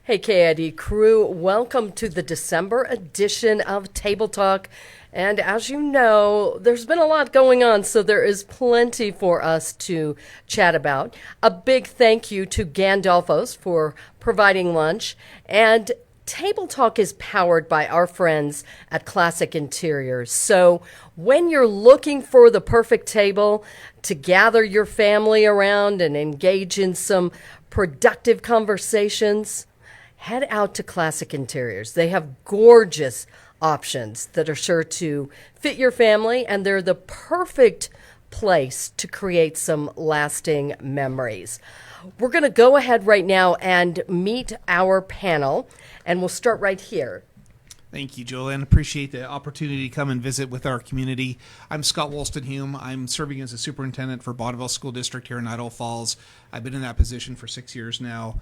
Hey, KID crew, welcome to the December edition of Table Talk. And as you know, there's been a lot going on, so there is plenty for us to chat about. A big thank you to Gandolfo's for providing lunch. And Table Talk is powered by our friends at Classic Interiors. So when you're looking for the perfect table to gather your family around and engage in some productive conversations, head out to Classic Interiors. They have gorgeous options that are sure to fit your family, and they're the perfect place to create some lasting memories. We're going to go ahead right now and meet our panel, and we'll start right here. Thank you, Jolyn. Appreciate the opportunity to come and visit with our community. I'm Scott Woolstenhulme. I'm serving as a superintendent for Vaudeville School District here in Idaho Falls. I've been in that position for 6 years now.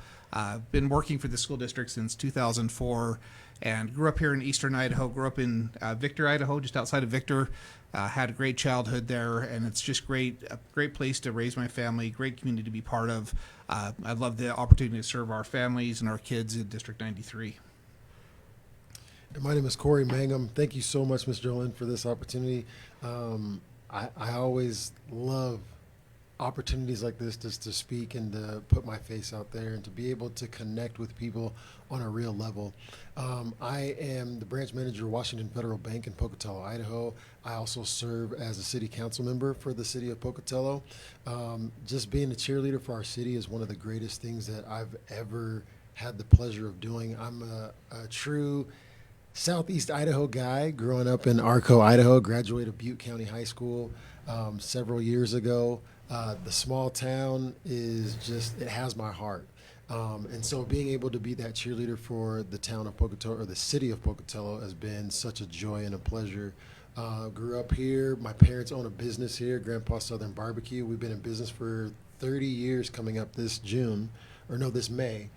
Been working for the school district since 2004 and grew up here in eastern Idaho. Grew up in Victor, Idaho, just outside of Victor. Had a great childhood there, and it's just a great place to raise my family, great community to be part of. I love the opportunity to serve our families and our kids in District 93. My name is Corey Mangum. Thank you so much, Ms. Jolyn, for this opportunity. I always love opportunities like this just to speak and to put my face out there and to be able to connect with people on a real level. I am the branch manager of Washington Federal Bank in Pocatello, Idaho. I also serve as a city council member for the city of Pocatello. Just being a cheerleader for our city is one of the greatest things that I've ever had the pleasure of doing. I'm a true Southeast Idaho guy, growing up in Arco, Idaho, graduated Butte County High School several years ago. The small town it has my heart. And so being able to be that cheerleader for the town of Pocatello, or the city of Pocatello, has been such a joy and a pleasure. Grew up here. My parents own a business here, Grandpa Southern Barbecue. We've been in business for 30 years coming up this May.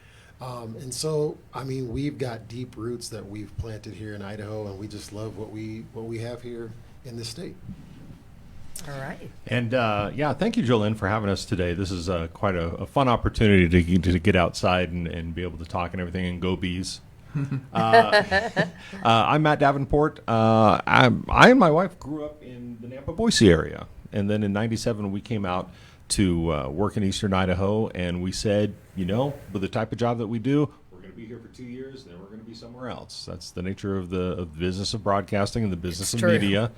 And so, we've got deep roots that we've planted here in Idaho, and we just love what we have here in this state. All right. And thank you, Jolyn, for having us today. This is quite a fun opportunity to get outside and be able to talk and everything, and go bees. I'm Matt Davenport. I and my wife grew up in the Nampa-Boise area, and then in '97 we came out to work in eastern Idaho, and we said, with the type of job that we do, we're going to be here for 2 years, then we're going to be somewhere else. That's the nature of the business of broadcasting and the business of media.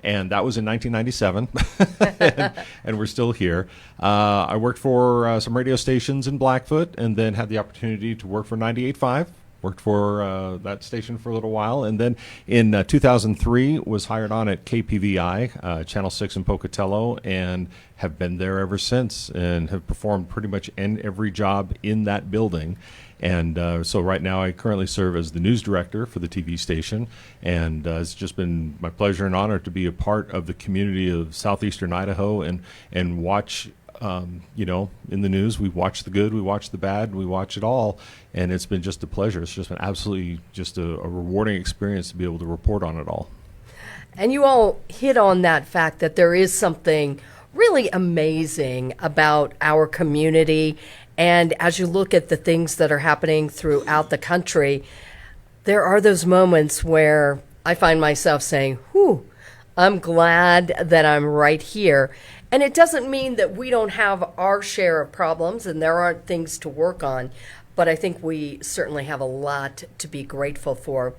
And that was in 1997, and we're still here. I worked for some radio stations in Blackfoot, and then had the opportunity to work for 98.5. Worked for that station for a little while, and then in 2003 was hired on at KPVI, Channel 6 in Pocatello, and have been there ever since, and have performed pretty much in every job in that building. And so right now I currently serve as the news director for the TV station, and it's just been my pleasure and honor to be a part of the community of southeastern Idaho and watch, in the news. We watch the good, we watch the bad, we watch it all, and it's been just a pleasure. It's just been absolutely just a rewarding experience to be able to report on it all. And you all hit on that fact that there is something really amazing about our community. And as you look at the things that are happening throughout the country, there are those moments where I find myself saying, whew, I'm glad that I'm right here. And it doesn't mean that we don't have our share of problems and there aren't things to work on, but I think we certainly have a lot to be grateful for.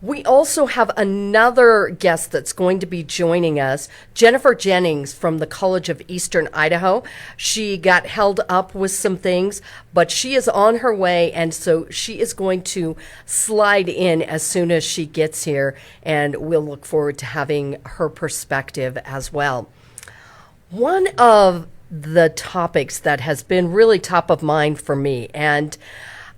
We also have another guest that's going to be joining us, Jennifer Jennings from the College of Eastern Idaho. She got held up with some things, but she is on her way, and so she is going to slide in as soon as she gets here, and we'll look forward to having her perspective as well. One of the topics that has been really top of mind for me, and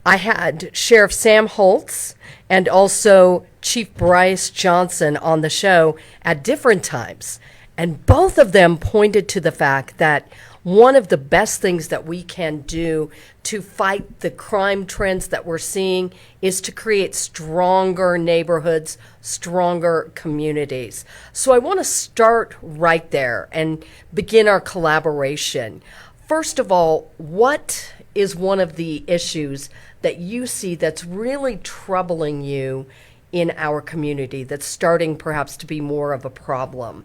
I had Sheriff Sam Holtz and also Chief Bryce Johnson on the show at different times. And both of them pointed to the fact that one of the best things that we can do to fight the crime trends that we're seeing is to create stronger neighborhoods, stronger communities. So I want to start right there and begin our collaboration. First of all, what is one of the issues that you see that's really troubling you in our community that's starting perhaps to be more of a problem?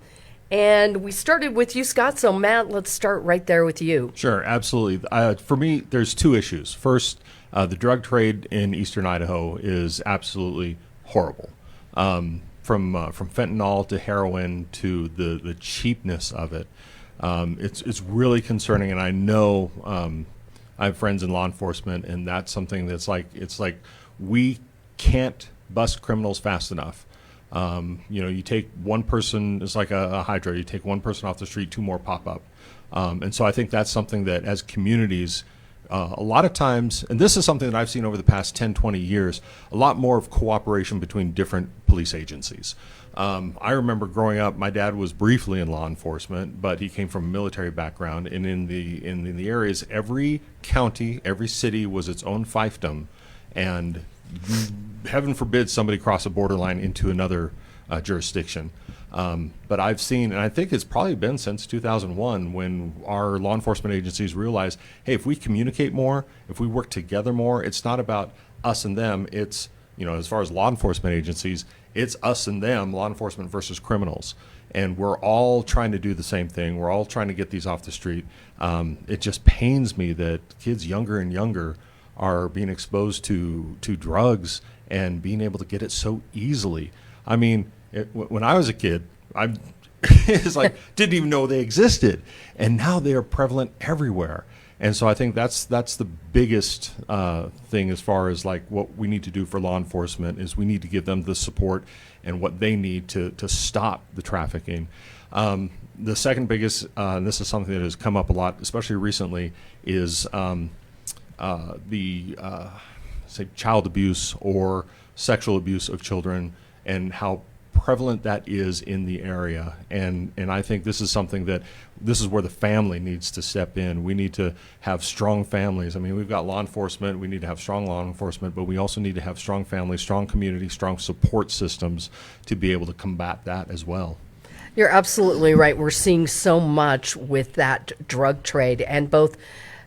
And we started with you, Scott. So, Matt, let's start right there with you. Sure, absolutely. For me, there's two issues. First, the drug trade in eastern Idaho is absolutely horrible. From fentanyl to heroin to the cheapness of it, it's really concerning. And I know I have friends in law enforcement, and that's something that's it's like we can't bust criminals fast enough. You take one person, it's like a hydra, you take one person off the street, two more pop up. And so I think that's something that as communities, a lot of times, and this is something that I've seen over the past 10, 20 years, a lot more of cooperation between different police agencies. I remember growing up, my dad was briefly in law enforcement, but he came from a military background. And in the areas, every county, every city was its own fiefdom. And heaven forbid somebody cross a borderline into another jurisdiction. But I've seen, and I think it's probably been since 2001 when our law enforcement agencies realized, hey, if we communicate more, if we work together more, it's not about us and them. It's, as far as law enforcement agencies, it's us and them, law enforcement versus criminals. And we're all trying to do the same thing. We're all trying to get these off the street. It just pains me that kids younger and younger are being exposed to drugs and being able to get it so easily. I mean, when I was a kid, it's like didn't even know they existed, and now they are prevalent everywhere. And so I think that's the biggest thing as far as like what we need to do for law enforcement is we need to give them the support and what they need to stop the trafficking. The second biggest, and this is something that has come up a lot, especially recently, is say child abuse or sexual abuse of children and how prevalent that is in the area. And I think this is something this is where the family needs to step in. We need to have strong families. I mean, we've got law enforcement. We need to have strong law enforcement, but we also need to have strong families, strong community, strong support systems to be able to combat that as well. You're absolutely right. We're seeing so much with that drug trade, and both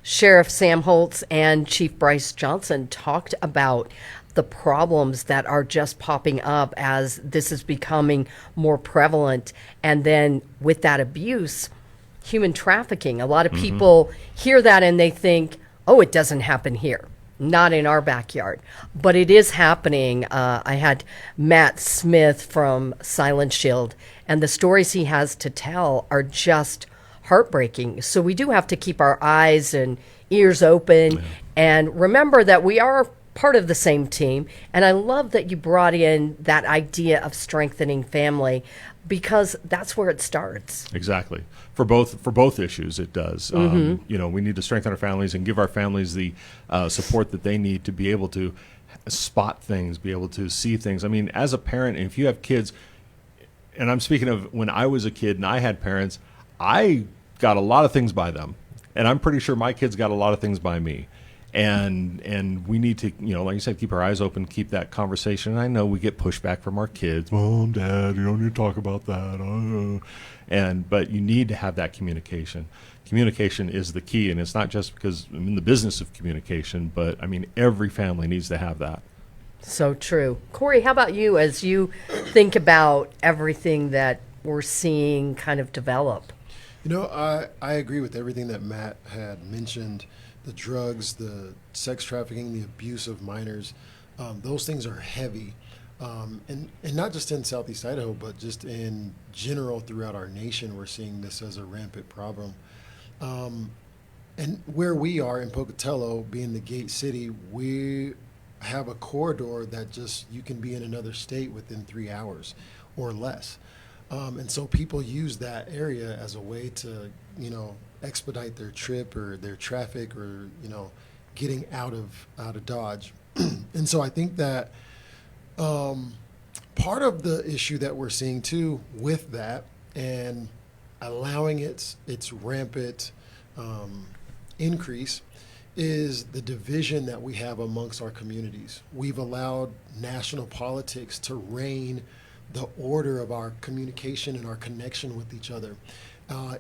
Sheriff Sam Holtz and Chief Bryce Johnson talked about the problems that are just popping up as this is becoming more prevalent. And then with that abuse, human trafficking. A lot of people hear that and they think, oh, it doesn't happen here. Not in our backyard. But it is happening. I had Matt Smith from Silent Shield, and the stories he has to tell are just heartbreaking. So we do have to keep our eyes and ears open and remember that we are part of the same team. And I love that you brought in that idea of strengthening family, because that's where it starts. Exactly. For both issues, it does. We need to strengthen our families and give our families the support that they need to be able to spot things, be able to see things. I mean, as a parent, if you have kids, and I'm speaking of when I was a kid and I had parents, I got a lot of things by them. And I'm pretty sure my kids got a lot of things by me. And we need to, like you said, keep our eyes open, keep that conversation. And I know we get pushback from our kids. Mom, Dad, you don't need to talk about that. But you need to have that communication. Communication is the key. And it's not just because I'm in the business of communication, but I mean, every family needs to have that. So true. Corey, how about you as you think about everything that we're seeing kind of develop? I agree with everything that Matt had mentioned. The drugs, the sex trafficking, the abuse of minors, those things are heavy. And not just in Southeast Idaho, but just in general throughout our nation, we're seeing this as a rampant problem. And where we are in Pocatello, being the gate city, we have a corridor that just, you can be in another state within 3 hours or less. And so people use that area as a way to, expedite their trip or their traffic or, getting out of Dodge. And so I think that part of the issue that we're seeing too with that and allowing its rampant increase is the division that we have amongst our communities. We've allowed national politics to reign the order of our communication and our connection with each other.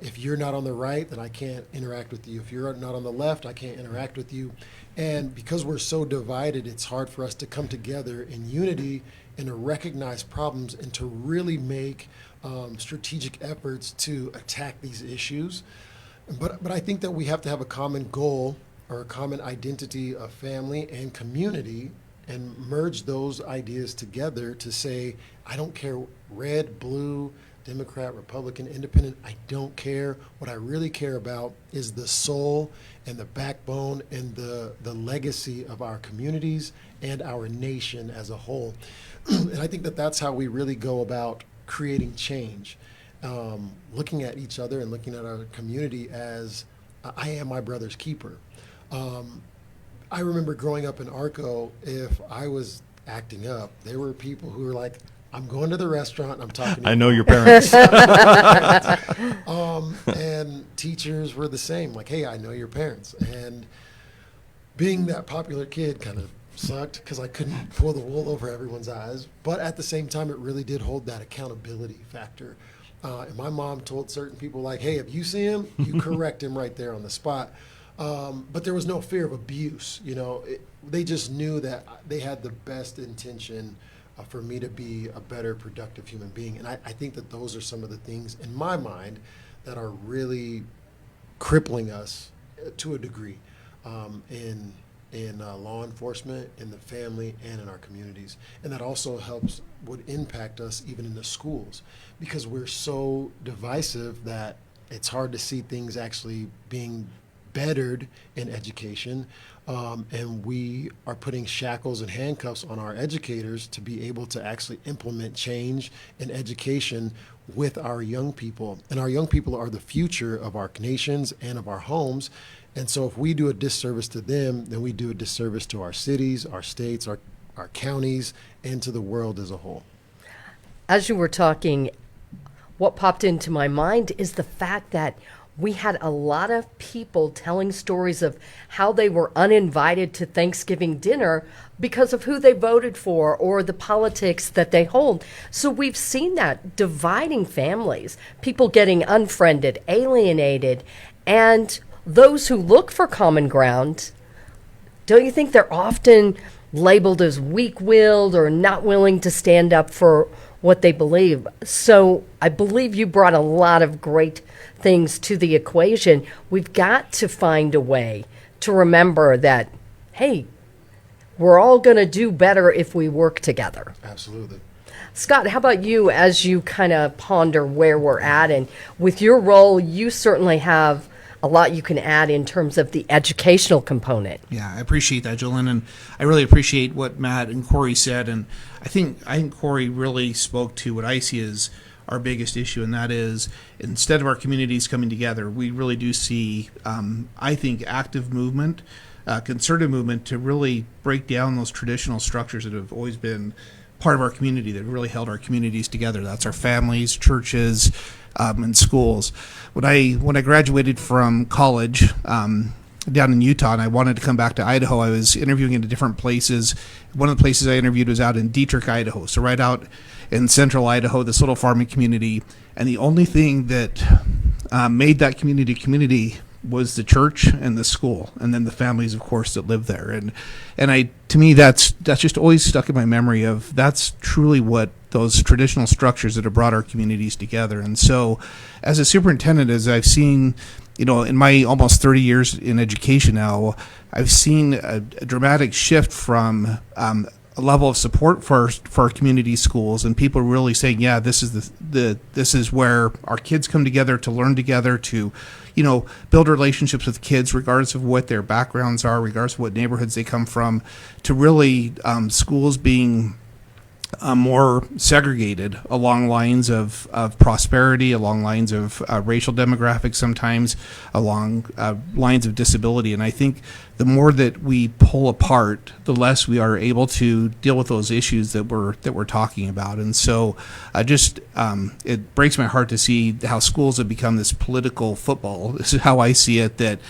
If you're not on the right, then I can't interact with you. If you're not on the left, I can't interact with you. And because we're so divided, it's hard for us to come together in unity and to recognize problems and to really make strategic efforts to attack these issues. But I think that we have to have a common goal or a common identity of family and community and merge those ideas together to say, I don't care red, blue, Democrat, Republican, Independent, I don't care. What I really care about is the soul and the backbone and the legacy of our communities and our nation as a whole. And I think that that's how we really go about creating change, looking at each other and looking at our community as I am my brother's keeper. I remember growing up in Arco, if I was acting up, there were people who were like, I'm going to the restaurant, I'm talking to I know your parents. and teachers were the same, like, hey, I know your parents. And being that popular kid kind of sucked because I couldn't pull the wool over everyone's eyes. But at the same time, it really did hold that accountability factor. And my mom told certain people, like, hey, if you see him, you correct him right there on the spot. But there was no fear of abuse. They just knew that they had the best intention for me to be a better, productive human being. And I think that those are some of the things in my mind that are really crippling us to a degree in law enforcement, in the family, and in our communities. And that also would impact us even in the schools, because we're so divisive that it's hard to see things actually being bettered in education. And we are putting shackles and handcuffs on our educators to be able to actually implement change in education with our young people. And our young people are the future of our nations and of our homes. And so if we do a disservice to them, then we do a disservice to our cities, our states, our counties, and to the world as a whole. As you were talking, what popped into my mind is the fact that we had a lot of people telling stories of how they were uninvited to Thanksgiving dinner because of who they voted for or the politics that they hold. So we've seen that dividing families, people getting unfriended, alienated, and those who look for common ground, don't you think they're often labeled as weak-willed or not willing to stand up for what they believe? So I believe you brought a lot of great things to the equation. We've got to find a way to remember that, hey, we're all going to do better if we work together. Absolutely. Scott, how about you as you kind of ponder where we're at? And with your role, you certainly have a lot you can add in terms of the educational component. Yeah, I appreciate that, Jolyn, and I really appreciate what Matt and Corey said. And I think Corey really spoke to what I see as our biggest issue, and that is, instead of our communities coming together, we really do see, I think, active movement, concerted movement to really break down those traditional structures that have always been part of our community, that really held our communities together. That's our families, churches, and schools. When I graduated from college down in Utah, and I wanted to come back to Idaho, I was interviewing in different places. One of the places I interviewed was out in Dietrich, Idaho, so right out in central Idaho, this little farming community. And the only thing that made that community was the church and the school, and then the families, of course, that live there. And to me, that's just always stuck in my memory of that's truly what those traditional structures that have brought our communities together. And so, as a superintendent, as I've seen, in my almost 30 years in education now, I've seen a dramatic shift from a level of support for our community schools, and people really saying, yeah, this is this is where our kids come together to learn together, to build relationships with kids regardless of what their backgrounds are, regardless of what neighborhoods they come from, to really schools being more segregated along lines of prosperity, along lines of racial demographics, sometimes along lines of disability. And I think the more that we pull apart, the less we are able to deal with those issues that we're talking about. And so it breaks my heart to see how schools have become this political football. This is how I see it, that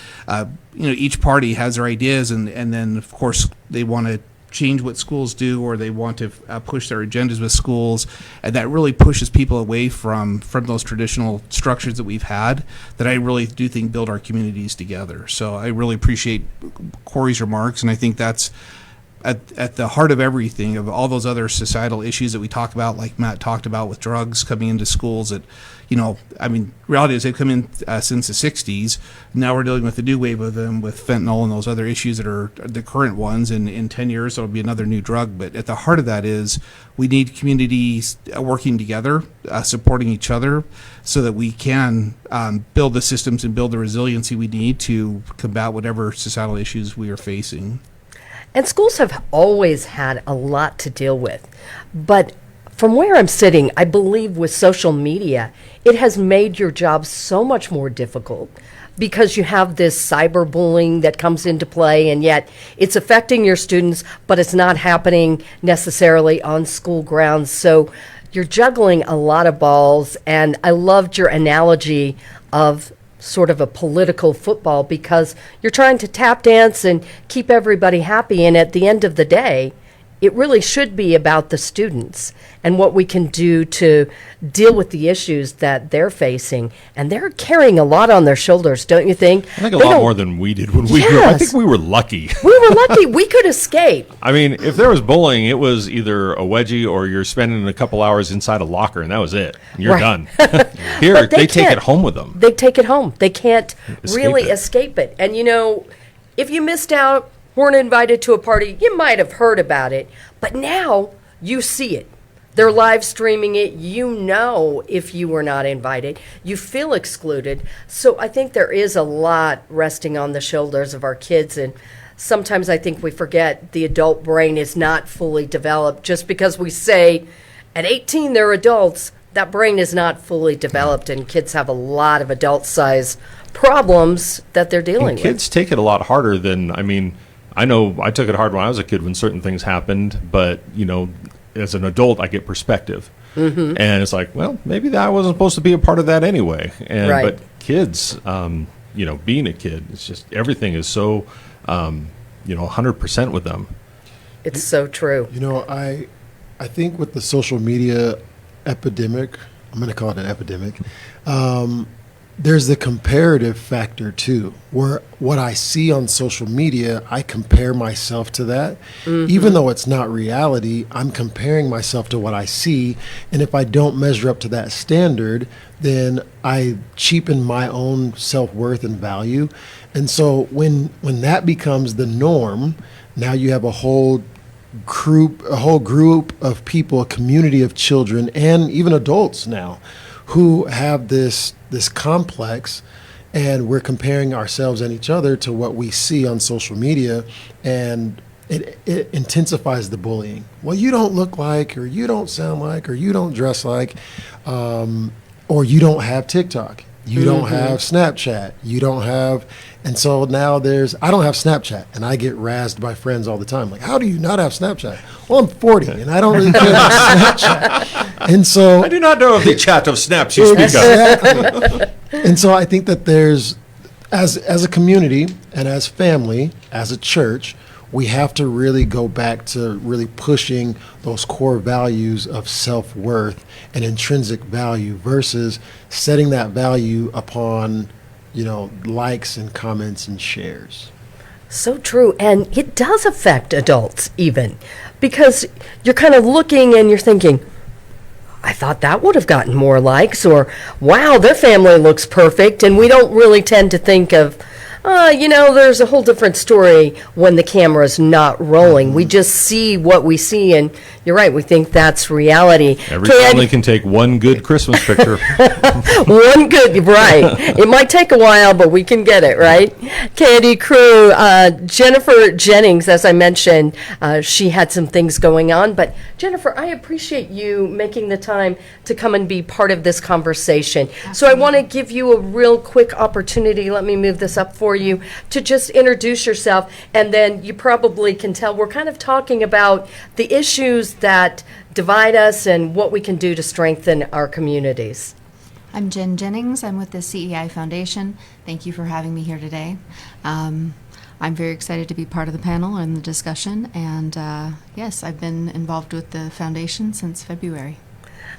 each party has their ideas, and then of course they want to change what schools do, or they want to push their agendas with schools, and that really pushes people away from those traditional structures that we've had, that I really do think build our communities together. So I really appreciate Corey's remarks, and I think that's at the heart of everything, of all those other societal issues that we talk about, like Matt talked about with drugs coming into schools. That, reality is they've come in since the 60s. Now we're dealing with a new wave of them with fentanyl and those other issues that are the current ones. And in 10 years, there'll be another new drug. But at the heart of that is we need communities working together, supporting each other, so that we can build the systems and build the resiliency we need to combat whatever societal issues we are facing. And schools have always had a lot to deal with. But from where I'm sitting, I believe with social media, it has made your job so much more difficult, because you have this cyberbullying that comes into play, and yet it's affecting your students, but it's not happening necessarily on school grounds. So you're juggling a lot of balls, and I loved your analogy of sort of a political football, because you're trying to tap dance and keep everybody happy, and at the end of the day, it really should be about the students and what we can do to deal with the issues that they're facing. And they're carrying a lot on their shoulders, don't you think? I think a lot more than we did when we grew up. I think we were lucky. We were lucky. We could escape. I mean, if there was bullying, it was either a wedgie or you're spending a couple hours inside a locker, and that was it. You're done. Here, they take it home with them. They take it home. They can't really escape it. And, if you missed out, weren't invited to a party, you might have heard about it, but now you see it. They're live streaming it. If you were not invited, you feel excluded. So I think there is a lot resting on the shoulders of our kids, and sometimes I think we forget the adult brain is not fully developed. Just because we say at 18 they're adults, that brain is not fully developed, and kids have a lot of adult-size problems that they're dealing with. Kids take it a lot harder than, I know I took it hard when I was a kid when certain things happened, but, as an adult, I get perspective. Mm-hmm. And it's like, well, maybe that wasn't supposed to be a part of that anyway. But kids, being a kid, it's just everything is so, 100% with them. It's so true. I think with the social media epidemic, I'm going to call it an epidemic, there's the comparative factor too, where what I see on social media, I compare myself to that. Mm-hmm. Even though it's not reality, I'm comparing myself to what I see. And if I don't measure up to that standard, then I cheapen my own self-worth and value. And so when that becomes the norm, now you have a whole group of people, a community of children and even adults now who have this complex, and we're comparing ourselves and each other to what we see on social media, and it intensifies the bullying. Well, you don't look like, or you don't sound like, or you don't dress like, or you don't have TikTok. You don't have Snapchat. You don't have, and so now I don't have Snapchat, and I get razzed by friends all the time. Like, how do you not have Snapchat? Well, I'm 40, and I don't really care about Snapchat. And so I do not know of the chat of snaps you speak of. And so I think that there's, as a community and as family, as a church, we have to really go back to really pushing those core values of self-worth and intrinsic value versus setting that value upon, likes and comments and shares. So true. And it does affect adults even, because you're kind of looking and you're thinking, I thought that would have gotten more likes, or wow, their family looks perfect. And we don't really tend to think of, there's a whole different story when the camera's not rolling. We just see what we see, and you're right, we think that's reality. Every family can take one good Christmas picture. One good, right. It might take a while, but we can get it, right? Candy Crew, Jennifer Jennings, as I mentioned, she had some things going on. But Jennifer, I appreciate you making the time to come and be part of this conversation. So I want to give you a real quick opportunity. Let me move this up for you to just introduce yourself, and then you probably can tell we're kind of talking about the issues that divide us and what we can do to strengthen our communities. I'm Jen Jennings. I'm with the CEI Foundation. Thank you for having me here today. I'm very excited to be part of the panel and the discussion. And yes, I've been involved with the foundation since February.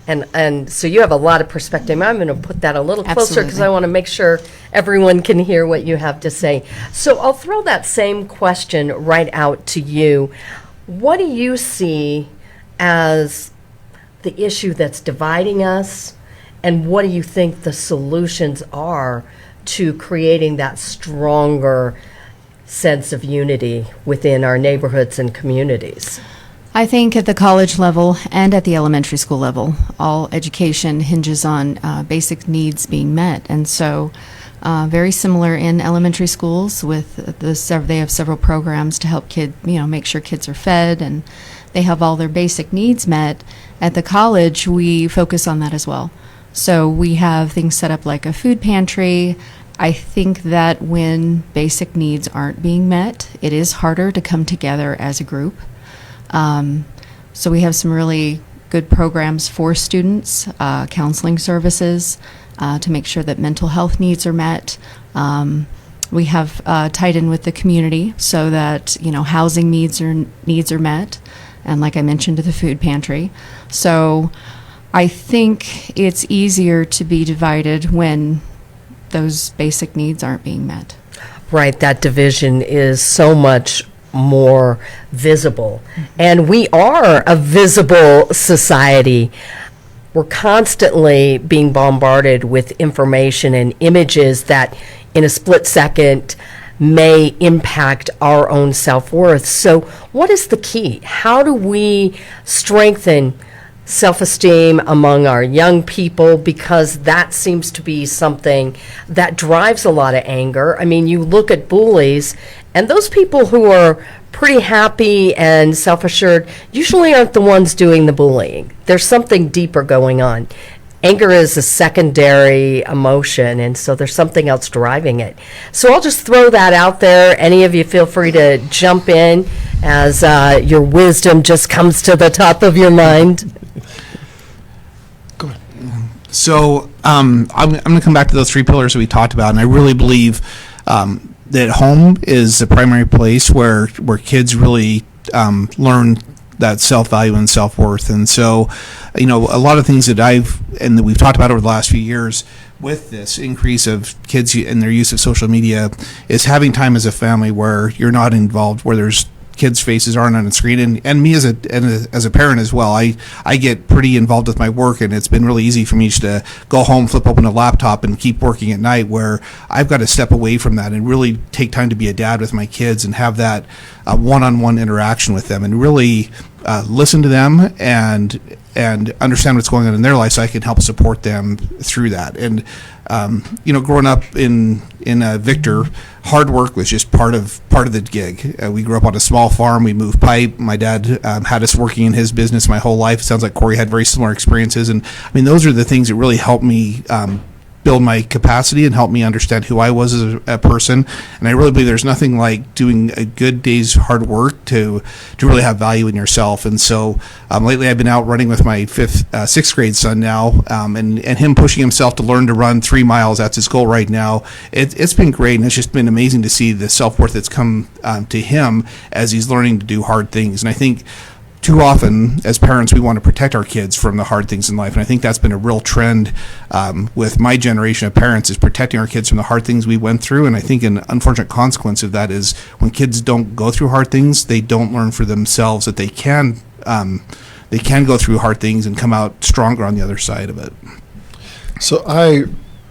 And so you have a lot of perspective. I'm going to put that a little closer because Absolutely. I want to make sure everyone can hear what you have to say. So I'll throw that same question right out to you. What do you see as the issue that's dividing us? And what do you think the solutions are to creating that stronger sense of unity within our neighborhoods and communities? I think at the college level and at the elementary school level, all education hinges on basic needs being met. And so very similar in elementary schools with they have several programs to help make sure kids are fed and they have all their basic needs met. At the college, we focus on that as well. So we have things set up like a food pantry. I think that when basic needs aren't being met, it is harder to come together as a group. So we have some really good programs for students, counseling services, to make sure that mental health needs are met. We have tied in with the community so that housing needs are met, and like I mentioned, to the food pantry. So I think it's easier to be divided when those basic needs aren't being met. Right, that division is so much more visible. And we are a visible society. We're constantly being bombarded with information and images that in a split second may impact our own self-worth. So what is the key? How do we strengthen self-esteem among our young people, because that seems to be something that drives a lot of anger? I mean, you look at bullies, and those people who are pretty happy and self-assured usually aren't the ones doing the bullying. There's something deeper going on. Anger is a secondary emotion, and so there's something else driving it. So I'll just throw that out there. Any of you feel free to jump in as your wisdom just comes to the top of your mind. Go ahead. So I'm going to come back to those three pillars that we talked about, and I really believe that home is the primary place where kids really learn that self-value and self-worth. And so, a lot of things that that we've talked about over the last few years with this increase of kids and their use of social media is having time as a family where you're not involved, where there's kids' faces aren't on the screen, and me as a parent as well. I get pretty involved with my work, and it's been really easy for me just to go home, flip open a laptop, and keep working at night, where I've got to step away from that and really take time to be a dad with my kids and have that one-on-one interaction with them and really listen to them and understand what's going on in their life so I can help support them through that. And growing up in Victor, hard work was just part of the gig. We grew up on a small farm. We moved pipe. My dad had us working in his business my whole life. It sounds like Corey had very similar experiences. And I mean, those are the things that really helped me build my capacity and help me understand who I was as a person. And I really believe there's nothing like doing a good day's hard work to really have value in yourself. And so lately I've been out running with my sixth grade son now, and him pushing himself to learn to run 3 miles. That's his goal right now. It's been great, and it's just been amazing to see the self-worth that's come to him as he's learning to do hard things. And I think too often, as parents, we want to protect our kids from the hard things in life. And I think that's been a real trend with my generation of parents, is protecting our kids from the hard things we went through. And I think an unfortunate consequence of that is when kids don't go through hard things, they don't learn for themselves that they can go through hard things and come out stronger on the other side of it. So I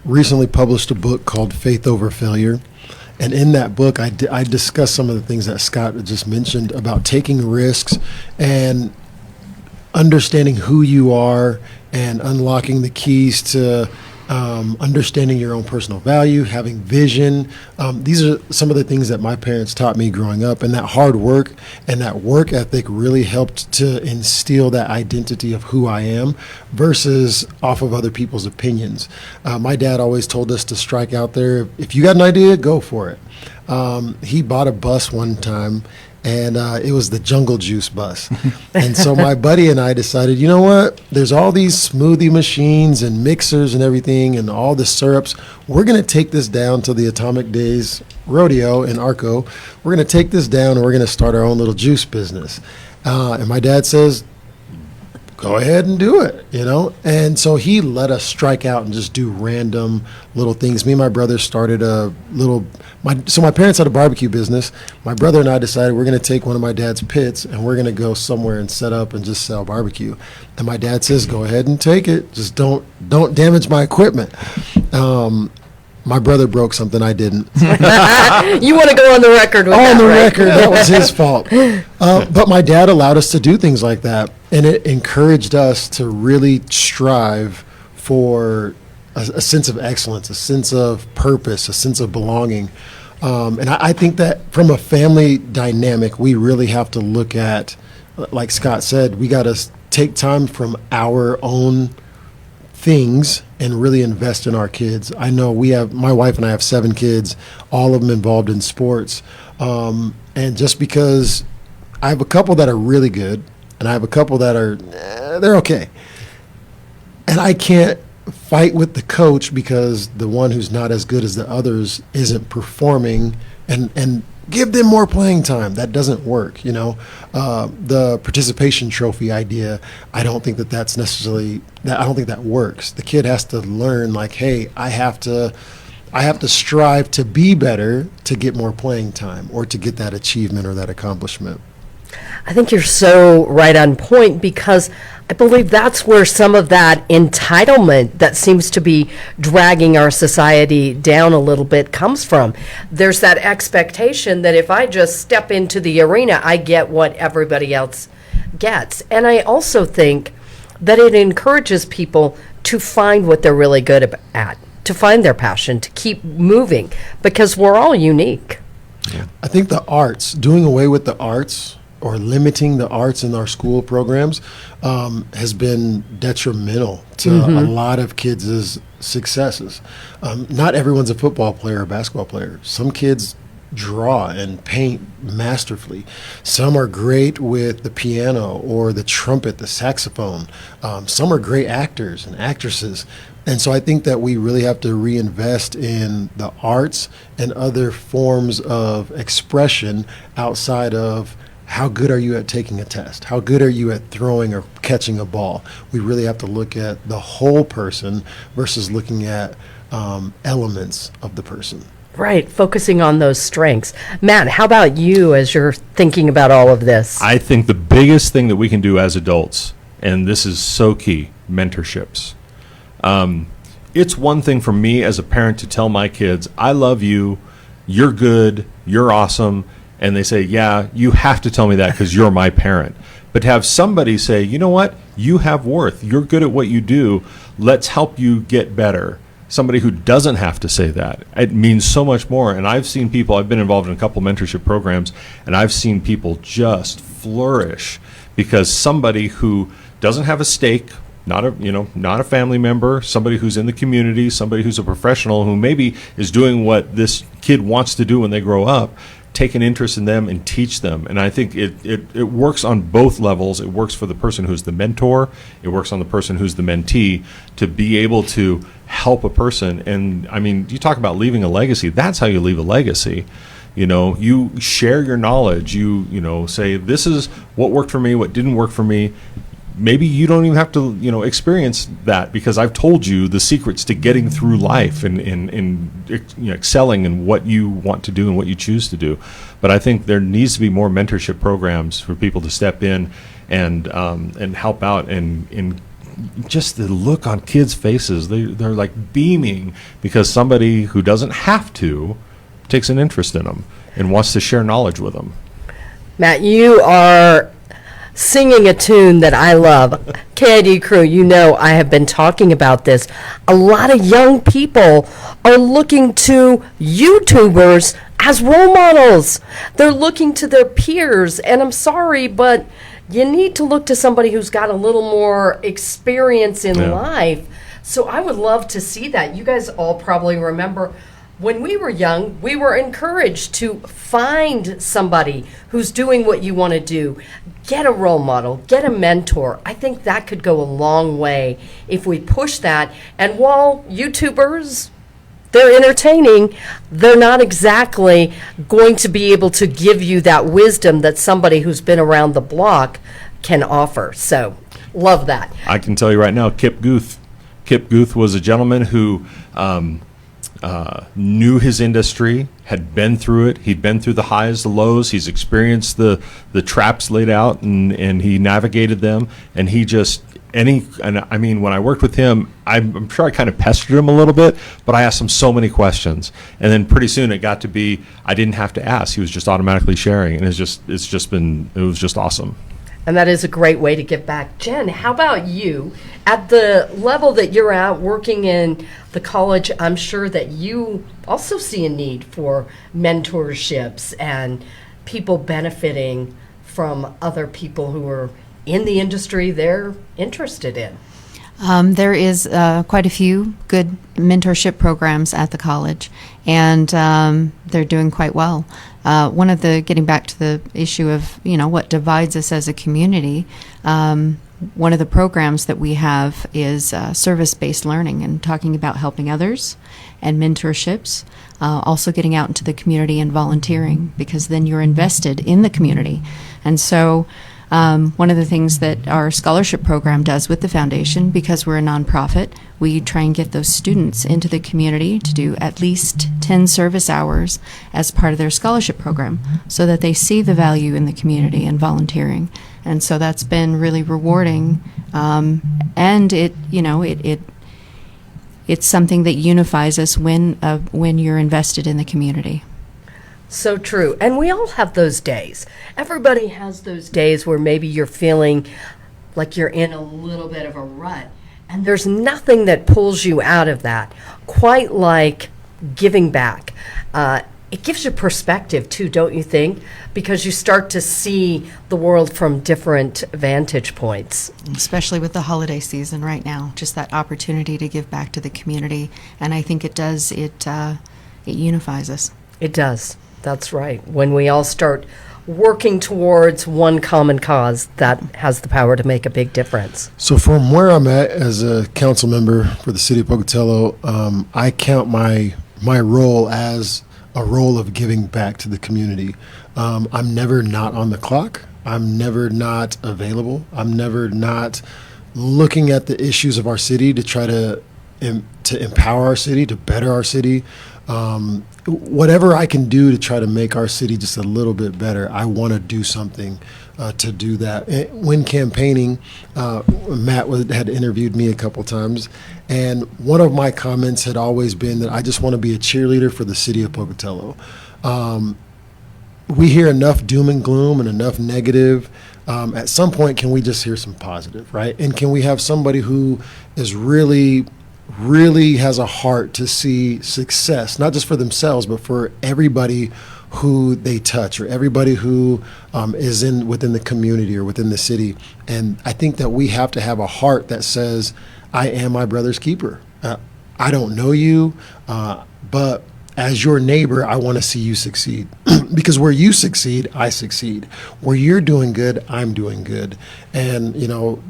recently published a book called Faith Over Failure. And in that book, I discuss some of the things that Scott just mentioned about taking risks and understanding who you are and unlocking the keys to understanding your own personal value, having vision. These are some of the things that my parents taught me growing up, and that hard work and that work ethic really helped to instill that identity of who I am versus off of other people's opinions. My dad always told us to strike out there. If you got an idea, go for it. He bought a bus one time, and it was the Jungle Juice bus. And so my buddy and I decided, you know what? There's all these smoothie machines and mixers and everything and all the syrups. We're going to take this down to the Atomic Days Rodeo in Arco. We're going to take this down and we're going to start our own little juice business. And my dad says, go ahead and do it, you know? And so he let us strike out and just do random little things. Me and my brother started so my parents had a barbecue business. My brother and I decided we're going to take one of my dad's pits and we're going to go somewhere and set up and just sell barbecue. And my dad says, go ahead and take it. Just don't damage my equipment. My brother broke something I didn't. You want to go on the record with that, On the right? record, that was his fault. But my dad allowed us to do things like that, and it encouraged us to really strive for a sense of excellence, a sense of purpose, a sense of belonging. And I think that from a family dynamic, we really have to look at, like Scott said, we got to take time from our own things and really invest in our kids. I know my wife and I have 7 kids, all of them involved in sports. And just because I have a couple that are really good and I have a couple that are, they're okay. And I can't fight with the coach because the one who's not as good as the others isn't performing and give them more playing time. That doesn't work, you know. The participation trophy idea, I don't think that's necessarily, I don't think that works. The kid has to learn, like, hey, I have to strive to be better to get more playing time or to get that achievement or that accomplishment. I think you're so right on point, because I believe that's where some of that entitlement that seems to be dragging our society down a little bit comes from. There's that expectation that if I just step into the arena, I get what everybody else gets. And I also think that it encourages people to find what they're really good at, to find their passion, to keep moving, because we're all unique. I think the arts, doing away with the arts or limiting the arts in our school programs has been detrimental to a lot of kids' successes. Not everyone's a football player or basketball player. Some kids draw and paint masterfully. Some are great with the piano or the trumpet, the saxophone. Some are great actors and actresses. And so I think that we really have to reinvest in the arts and other forms of expression outside of how good are you at taking a test? How good are you at throwing or catching a ball? We really have to look at the whole person versus looking at elements of the person. Right, focusing on those strengths. Matt, how about you as you're thinking about all of this? I think the biggest thing that we can do as adults, and this is so key, mentorships. It's one thing for me as a parent to tell my kids, I love you, you're good, you're awesome, and they say, yeah, you have to tell me that because you're my parent. But to have somebody say, you know what, you have worth, you're good at what you do, let's help you get better. Somebody who doesn't have to say that, it means so much more. And I've seen people, I've been involved in a couple mentorship programs, and I've seen people just flourish because somebody who doesn't have a stake, not a family member, somebody who's in the community, somebody who's a professional who maybe is doing what this kid wants to do when they grow up, take an interest in them and teach them. And I think it works on both levels. It works for the person who's the mentor. It works on the person who's the mentee to be able to help a person. And I mean, you talk about leaving a legacy. That's how you leave a legacy. You know, you share your knowledge. You say, this is what worked for me, what didn't work for me. Maybe you don't even have to, experience that because I've told you the secrets to getting through life and excelling in what you want to do and what you choose to do. But I think there needs to be more mentorship programs for people to step in and help out and just the look on kids' faces. They're like beaming because somebody who doesn't have to takes an interest in them and wants to share knowledge with them. Matt, you are singing a tune that I love. KID crew, I have been talking about this. A lot of young people are looking to YouTubers as role models. They're looking to their peers, and I'm sorry, but you need to look to somebody who's got a little more experience in life. So I would love to see that. You guys all probably remember When we were young, we were encouraged to find somebody who's doing what you want to do. Get a role model, get a mentor. I think that could go a long way if we push that. And while YouTubers, they're entertaining, they're not exactly going to be able to give you that wisdom that somebody who's been around the block can offer. So, love that. I can tell you right now, Kip Guth. Kip Guth was a gentleman who knew his industry, had been through it. He'd been through the highs, the lows. He's experienced the traps laid out, and he navigated them. And he just and I mean, when I worked with him, I'm sure I kind of pestered him a little bit, but I asked him so many questions, and then pretty soon it got to be I didn't have to ask. He was just automatically sharing, and it was just awesome. And that is a great way to give back. Jen, how about you? At the level that you're at, working in the college, I'm sure that you also see a need for mentorships and people benefiting from other people who are in the industry they're interested in. There is quite a few good mentorship programs at the college, and they're doing quite well. Getting back to the issue of, what divides us as a community, one of the programs that we have is service-based learning and talking about helping others and mentorships, also getting out into the community and volunteering, because then you're invested in the community. And so one of the things that our scholarship program does with the foundation, because we're a nonprofit, we try and get those students into the community to do at least 10 service hours as part of their scholarship program, so that they see the value in the community and volunteering. And so that's been really rewarding, and it's something that unifies us when you're invested in the community. So true. And we all have those days. Everybody has those days where maybe you're feeling like you're in a little bit of a rut. And there's nothing that pulls you out of that, quite like giving back. It gives you perspective too, don't you think? Because you start to see the world from different vantage points. Especially with the holiday season right now, just that opportunity to give back to the community. And I think it unifies us. It does. That's right. When we all start working towards one common cause, that has the power to make a big difference. So from where I'm at as a council member for the city of Pocatello, I count my role as a role of giving back to the community. I'm never not on the clock. I'm never not available. I'm never not looking at the issues of our city to try to empower our city, to better our city. Whatever I can do to try to make our city just a little bit better, I want to do something to do that. When campaigning, Matt had interviewed me a couple times, and one of my comments had always been that I just want to be a cheerleader for the city of Pocatello. We hear enough doom and gloom and enough negative. At some point, can we just hear some positive, right? And can we have somebody who is really has a heart to see success, not just for themselves, but for everybody who they touch, or everybody who is within the community or within the city. And I think that we have to have a heart that says, I am my brother's keeper. I don't know you, but as your neighbor, I want to see you succeed. Because where you succeed, I succeed. Where you're doing good, I'm doing good. And,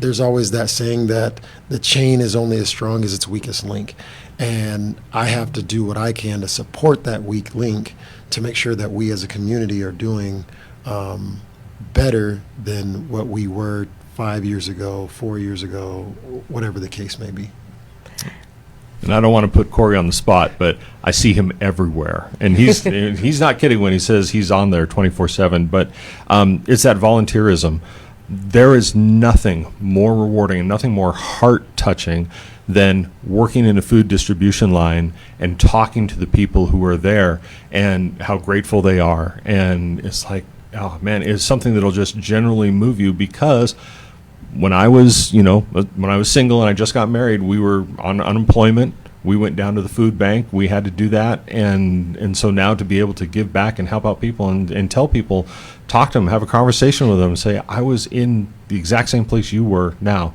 there's always that saying that the chain is only as strong as its weakest link. And I have to do what I can to support that weak link to make sure that we as a community are doing better than what we were 5 years ago, 4 years ago, whatever the case may be. And I don't want to put Corey on the spot, but I see him everywhere. And he's not kidding when he says he's on there 24/7. But it's that volunteerism. There is nothing more rewarding and nothing more heart-touching than working in a food distribution line and talking to the people who are there and how grateful they are. And it's like, oh, man, it's something that'll just generally move you, because when I was single and I just got married, we were on unemployment. We went down to the food bank. We had to do that. And so now to be able to give back and help out people and tell people, talk to them, have a conversation with them, say, I was in the exact same place you are now.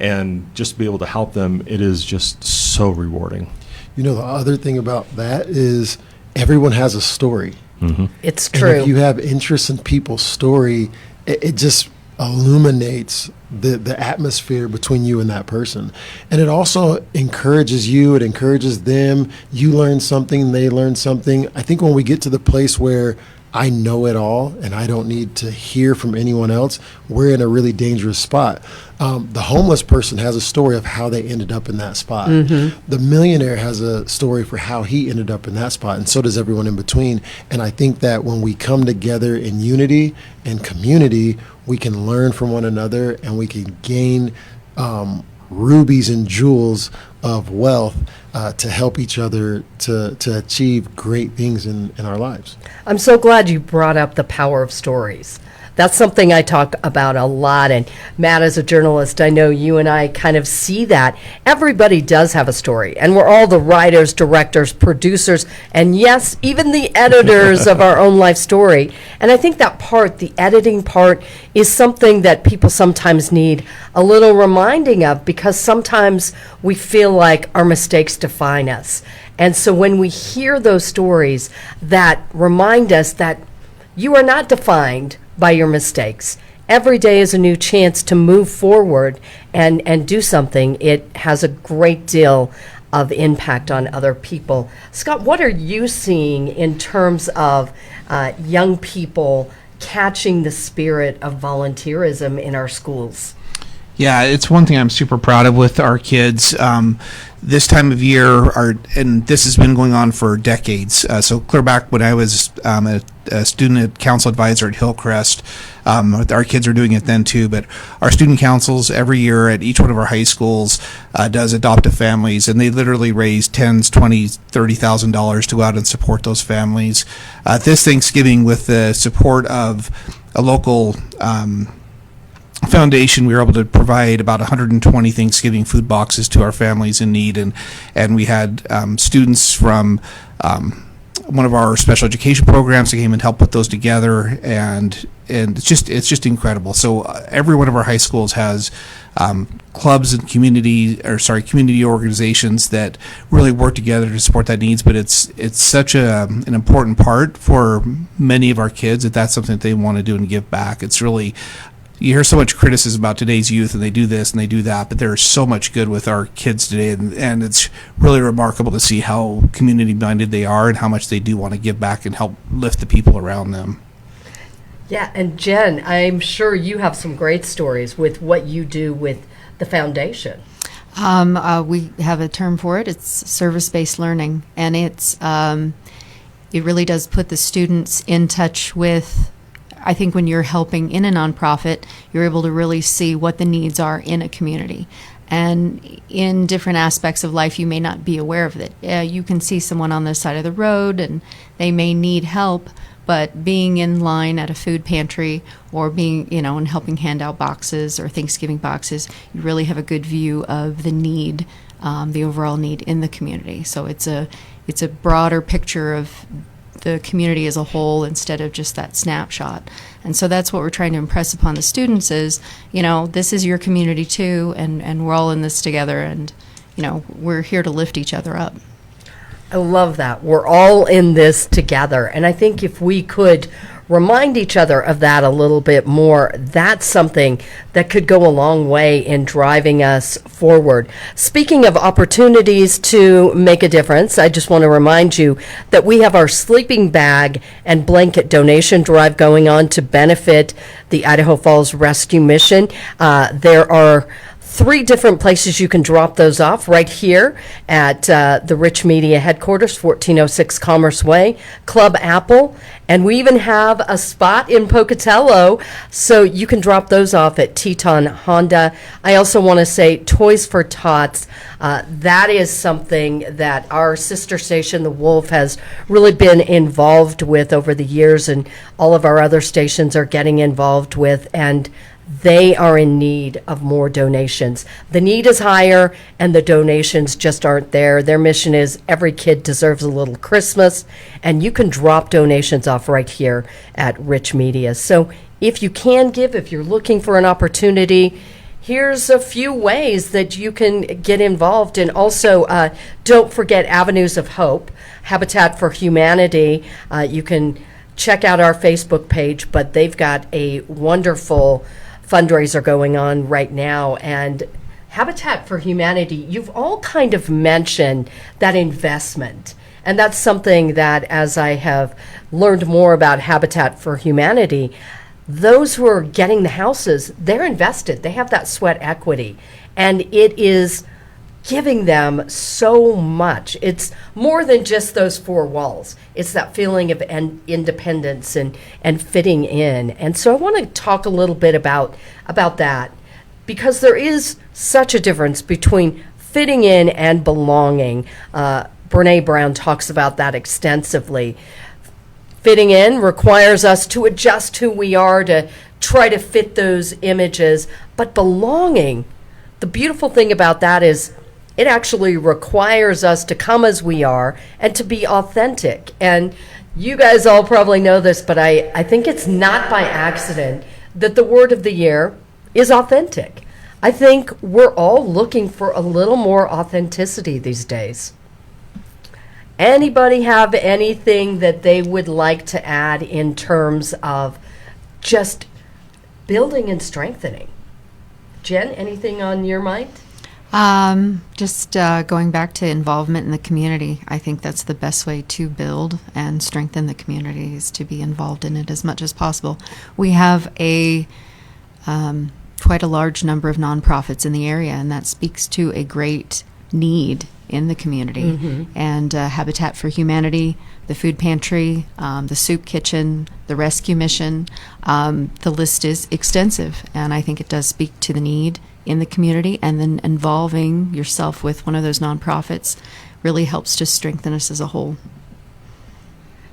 And just to be able to help them, it is just so rewarding. The other thing about that is everyone has a story. It's And true. if you have interest in people's story, it just illuminates the atmosphere between you and that person. And it also encourages you, it encourages them. You learn something, they learn something. I think when we get to the place where I know it all and I don't need to hear from anyone else, we're in a really dangerous spot. The homeless person has a story of how they ended up in that spot. The millionaire has a story for how he ended up in that spot, and so does everyone in between. And I think that when we come together in unity and community, we can learn from one another and we can gain rubies and jewels of wealth to help each other to achieve great things in our lives. I'm so glad you brought up the power of stories. That's something I talk about a lot. And Matt, as a journalist, I know you and I kind of see that. Everybody does have a story. And we're all the writers, directors, producers, and yes, even the editors of our own life story. And I think that part, the editing part, is something that people sometimes need a little reminding of, because sometimes we feel like our mistakes define us. And so when we hear those stories that remind us that you are not defined by your mistakes. Every day is a new chance to move forward and do something. It has a great deal of impact on other people. Scott, what are you seeing in terms of young people catching the spirit of volunteerism in our schools? Yeah, it's one thing I'm super proud of with our kids. This time of year, and this has been going on for decades. So clear back when I was a student council advisor at Hillcrest, our kids are doing it then too. But our student councils every year at each one of our high schools does adoptive families, and they literally raise $10,000, $20,000, $30,000 to go out and support those families. This Thanksgiving, with the support of a local foundation, we were able to provide about 120 Thanksgiving food boxes to our families in need, and we had students from one of our special education programs that came and helped put those together, and it's just incredible. So every one of our high schools has clubs and community organizations that really work together to support that needs. But it's such an important part for many of our kids that that's something that they want to do and give back. It's really, you hear so much criticism about today's youth, and they do this and they do that, but there's so much good with our kids today, and it's really remarkable to see how community-minded they are and how much they do want to give back and help lift the people around them. Yeah, and Jen, I'm sure you have some great stories with what you do with the foundation. We have a term for it. It's service-based learning, and it really does put the students in touch with. I think when you're helping in a nonprofit, you're able to really see what the needs are in a community. And in different aspects of life, you may not be aware of it. You can see someone on the side of the road and they may need help, but being in line at a food pantry or being, and helping hand out boxes or Thanksgiving boxes, you really have a good view of the need, the overall need in the community. So it's a broader picture of the community as a whole instead of just that snapshot. And so that's what we're trying to impress upon the students is, this is your community too, and we're all in this together, and, we're here to lift each other up. I love that. We're all in this together. And I think if we could remind each other of that a little bit more, that's something that could go a long way in driving us forward. Speaking of opportunities to make a difference, I just want to remind you that we have our sleeping bag and blanket donation drive going on to benefit the Idaho Falls Rescue Mission. There are 3 different places you can drop those off: right here at the Rich Media headquarters, 1406 Commerce Way, Club Apple, and we even have a spot in Pocatello, so you can drop those off at Teton Honda. I also want to say Toys for Tots. That is something that our sister station, The Wolf, has really been involved with over the years, and all of our other stations are getting involved with, and they are in need of more donations. The need is higher, and the donations just aren't there. Their mission is every kid deserves a little Christmas, and you can drop donations off right here at Rich Media. So if you can give, if you're looking for an opportunity, here's a few ways that you can get involved. And also, don't forget Avenues of Hope, Habitat for Humanity. You can check out our Facebook page, but they've got a wonderful fundraiser going on right now. And Habitat for Humanity, you've all kind of mentioned that investment. And that's something that, as I have learned more about Habitat for Humanity, those who are getting the houses, they're invested. They have that sweat equity. And it is giving them so much. It's more than just those four walls. It's that feeling of independence and fitting in. And so I want to talk a little bit about that, because there is such a difference between fitting in and belonging. Brene Brown talks about that extensively. Fitting in requires us to adjust who we are, to try to fit those images. But belonging, the beautiful thing about that is it actually requires us to come as we are and to be authentic. And you guys all probably know this, but I think it's not by accident that the word of the year is authentic. I think we're all looking for a little more authenticity these days. Anybody have anything that they would like to add in terms of just building and strengthening? Jen, anything on your mind? Just going back to involvement in the community. I think that's the best way to build and strengthen the community, is to be involved in it as much as possible. We have quite a large number of nonprofits in the area, and that speaks to a great need in the community. And Habitat for Humanity, the food pantry, the soup kitchen, the rescue mission, the list is extensive, and I think it does speak to the need in the community. And then involving yourself with one of those nonprofits really helps to strengthen us as a whole.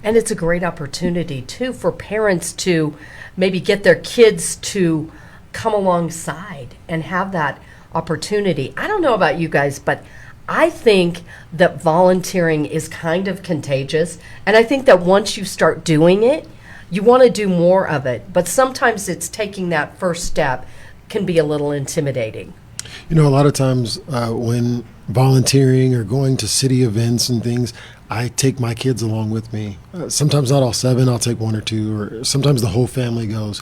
And it's a great opportunity too for parents to maybe get their kids to come alongside and have that opportunity. I don't know about you guys, but I think that volunteering is kind of contagious. And I think that once you start doing it, you want to do more of it. But sometimes it's taking that first step can be a little intimidating. You know, a lot of times when volunteering or going to city events and things, I take my kids along with me. Sometimes not all seven, I'll take one or two, or sometimes the whole family goes,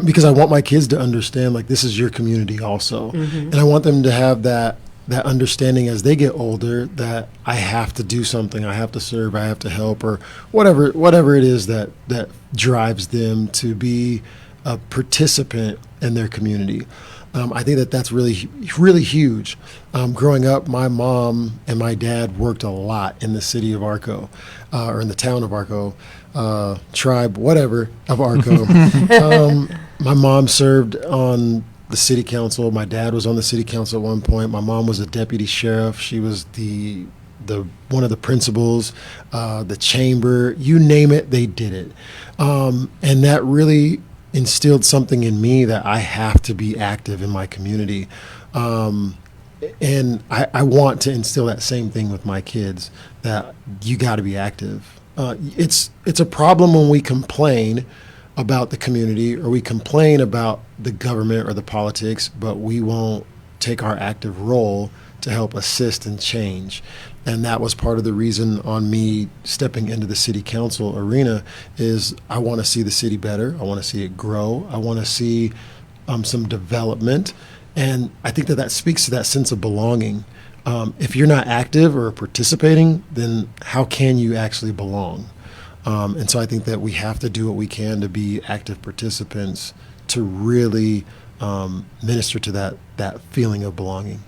because I want my kids to understand, like, this is your community also. And I want them to have that understanding as they get older, that I have to do something, I have to serve, I have to help, or whatever it is that drives them to be a participant in their community. I think that's really, really huge. Growing up, my mom and my dad worked a lot in the city of Arco, or in the town of Arco, tribe, whatever, of Arco. My mom served on the city council. My dad was on the city council at one point. My mom was a deputy sheriff. She was the one of the principals, the chamber, you name it, they did it. And that really instilled something in me that I have to be active in my community. And I want to instill that same thing with my kids, that you got to be active. It's a problem when we complain about the community, or we complain about the government or the politics, but we won't take our active role to help assist and change. And that was part of the reason on me stepping into the city council arena, is I want to see the city better. I want to see it grow. I want to see some development. And I think that speaks to that sense of belonging. If you're not active or participating, then how can you actually belong? And so I think that we have to do what we can to be active participants to really minister to that feeling of belonging.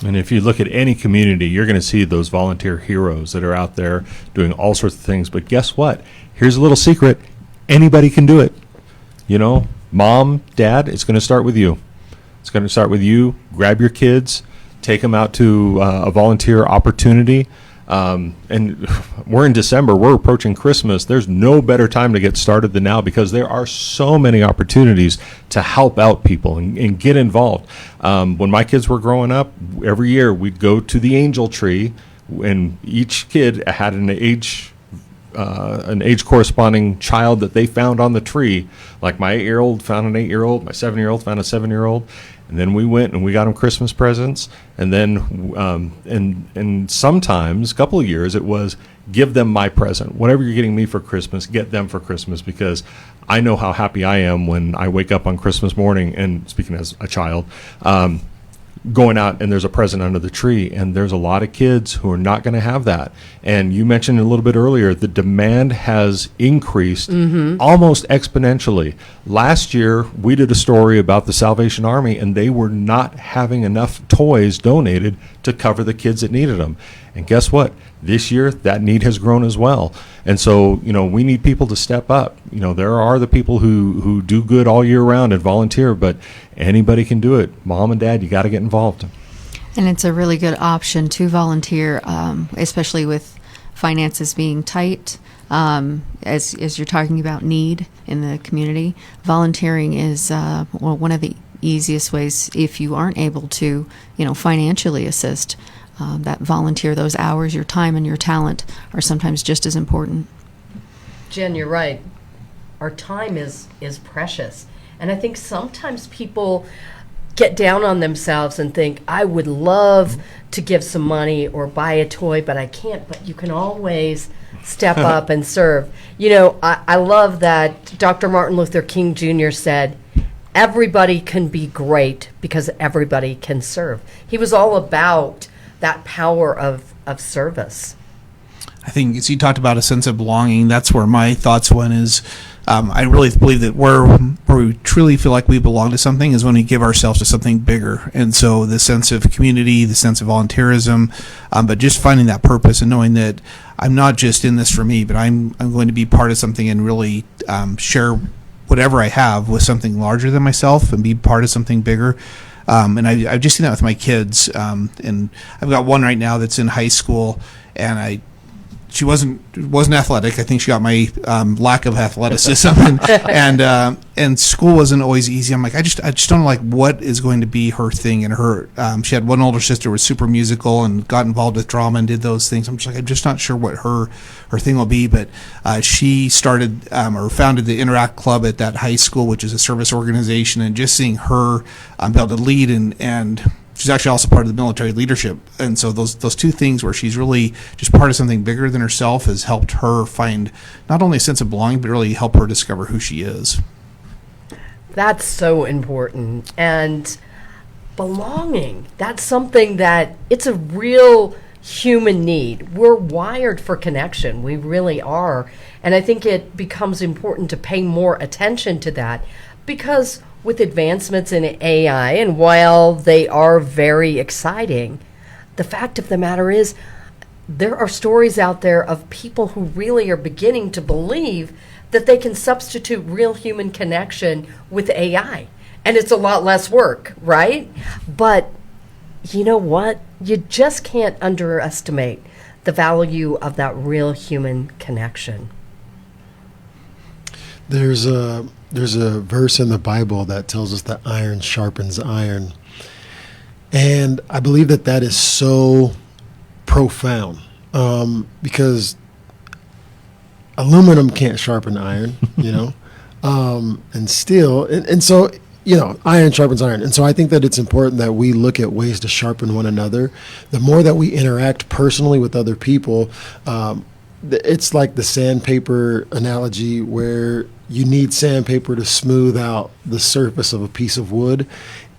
And if you look at any community, you're going to see those volunteer heroes that are out there doing all sorts of things. But guess what? Here's a little secret. Anybody can do it. You know, mom, dad, it's going to start with you. It's going to start with you. Grab your kids, take them out to a volunteer opportunity. And we're in December, we're approaching Christmas. There's no better time to get started than now, because there are so many opportunities to help out people and get involved. When my kids were growing up, every year we'd go to the angel tree, and each kid had an age corresponding child that they found on the tree. Like my 8-year-old found an 8-year-old, my 7-year-old found a 7-year-old. And then we went and we got them Christmas presents. And then, and sometimes, a couple of years, it was give them my present. Whatever you're getting me for Christmas, get them for Christmas, because I know how happy I am when I wake up on Christmas morning, and speaking as a child, going out and there's a present under the tree, and there's a lot of kids who are not going to have that. And you mentioned a little bit earlier, the demand has increased almost exponentially. Last year, we did a story about the Salvation Army, and they were not having enough toys donated to cover the kids that needed them. And guess what? This year, that need has grown as well. And so, you know, we need people to step up. You know, there are the people who do good all year round and volunteer, but anybody can do it. Mom and dad, you got to get involved. And it's a really good option to volunteer, especially with finances being tight. As you're talking about need in the community, volunteering is one of the easiest ways if you aren't able to, financially assist. That volunteer, those hours, your time and your talent are sometimes just as important. Jen, you're right. Our time is precious. And I think sometimes people get down on themselves and think, I would love to give some money or buy a toy, but I can't. But you can always step up and serve. I love that Dr. Martin Luther King Jr. said, everybody can be great because everybody can serve. He was all about that power of service. I think, as you talked about a sense of belonging, that's where my thoughts went is I really believe that where we truly feel like we belong to something is when we give ourselves to something bigger. And so the sense of community, the sense of volunteerism, but just finding that purpose and knowing that I'm not just in this for me, but I'm going to be part of something and really share whatever I have with something larger than myself and be part of something bigger. And I've just seen that with my kids. And I've got one right now that's in high school, and she wasn't athletic. I think she got my lack of athleticism, and school wasn't always easy. I'm like, I just don't know, like, what is going to be her thing. And her, she had one older sister who was super musical and got involved with drama and did those things. I'm just not sure what her thing will be. But she started or founded the Interact Club at that high school, which is a service organization, and just seeing her be able to lead and she's actually also part of the military leadership. And so those two things where she's really just part of something bigger than herself has helped her find not only a sense of belonging, but really help her discover who she is. That's so important. And belonging, that's something that it's a real human need. We're wired for connection. We really are. And I think it becomes important to pay more attention to that, because with advancements in AI, and while they are very exciting, the fact of the matter is there are stories out there of people who really are beginning to believe that they can substitute real human connection with AI. And it's a lot less work, right? But you know what? You just can't underestimate the value of that real human connection. There's a verse in the Bible that tells us that iron sharpens iron. And I believe that is so profound, because aluminum can't sharpen iron, and steel. And so, iron sharpens iron. And so I think that it's important that we look at ways to sharpen one another. The more that we interact personally with other people, it's like the sandpaper analogy, where you need sandpaper to smooth out the surface of a piece of wood.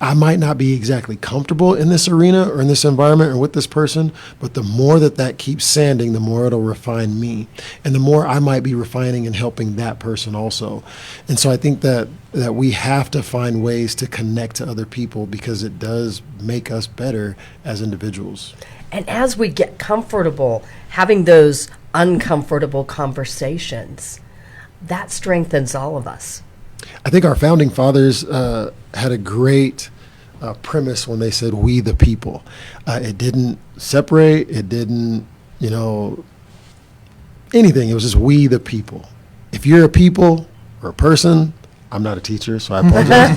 I might not be exactly comfortable in this arena or in this environment or with this person, but the more that keeps sanding, the more it'll refine me. And the more I might be refining and helping that person also. And so I think that we have to find ways to connect to other people, because it does make us better as individuals. And as we get comfortable having those uncomfortable conversations, that strengthens all of us. I think our founding fathers had a great premise when they said, we the people. It didn't separate. It didn't, anything. It was just we the people. If you're a people or a person, I'm not a teacher, so I apologize.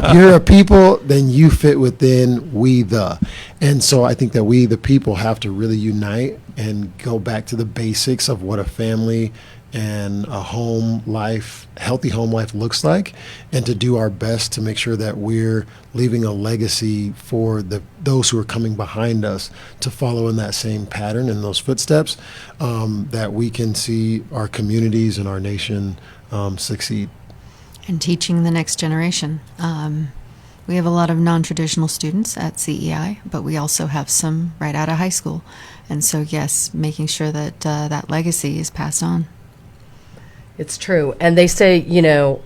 If you're a people, then you fit within we the. And so I think that we the people have to really unite and go back to the basics of what a family and a home life, healthy home life looks like, and to do our best to make sure that we're leaving a legacy for those who are coming behind us to follow in that same pattern and those footsteps, that we can see our communities and our nation succeed. And teaching the next generation. We have a lot of non-traditional students at CEI, but we also have some right out of high school. And so, yes, making sure that that legacy is passed on. It's true. And they say,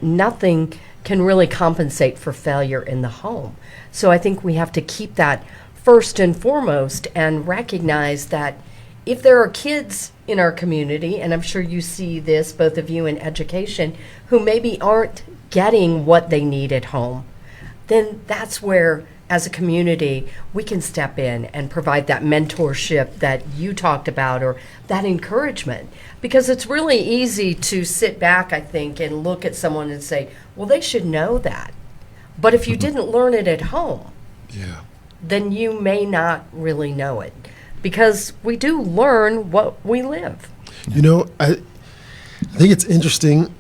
nothing can really compensate for failure in the home. So I think we have to keep that first and foremost and recognize that if there are kids in our community, and I'm sure you see this, both of you in education, who maybe aren't getting what they need at home, then that's where, as a community, we can step in and provide that mentorship that you talked about, or that encouragement. Because it's really easy to sit back, I think, and look at someone and say, well, they should know that. But if you didn't learn it at home, then you may not really know it. Because we do learn what we live. I think it's interesting.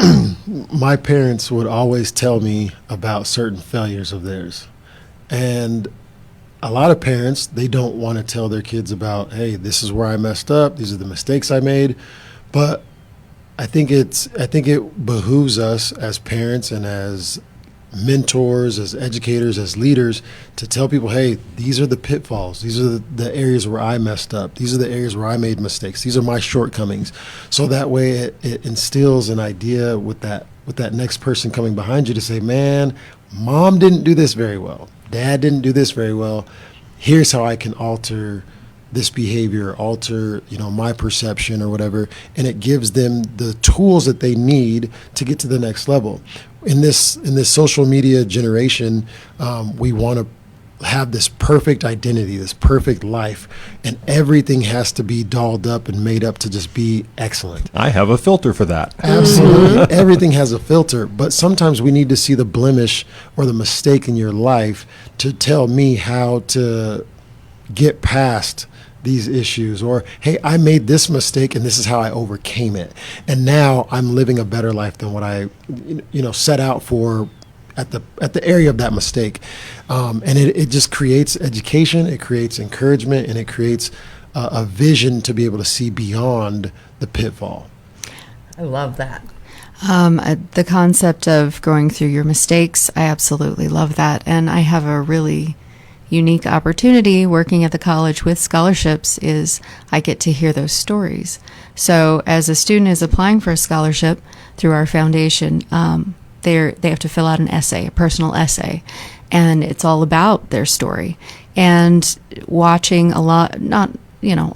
My parents would always tell me about certain failures of theirs. And a lot of parents, they don't want to tell their kids about, hey, this is where I messed up. These are the mistakes I made. But I think it behooves us as parents and as mentors, as educators, as leaders, to tell people, hey, these are the pitfalls. These are the areas where I messed up. These are the areas where I made mistakes. These are my shortcomings. So that way it instills an idea with that next person coming behind you to say, man, mom didn't do this very well. Dad didn't do this very well. Here's how I can alter this behavior, alter, my perception or whatever. And it gives them the tools that they need to get to the next level. In this social media generation, we want to have this perfect identity, this perfect life, and everything has to be dolled up and made up to just be excellent. I have a filter for that. Absolutely. Everything has a filter, but sometimes we need to see the blemish or the mistake in your life to tell me how to get past these issues, or, hey, I made this mistake and this is how I overcame it. And now I'm living a better life than what I, set out for at the area of that mistake. And it just creates education, it creates encouragement, and it creates a vision to be able to see beyond the pitfall. I love that. The concept of going through your mistakes, I absolutely love that. And I have a really unique opportunity working at the college with scholarships is I get to hear those stories. So as a student is applying for a scholarship through our foundation, they have to fill out an essay, a personal essay, and it's all about their story. And watching a lot, not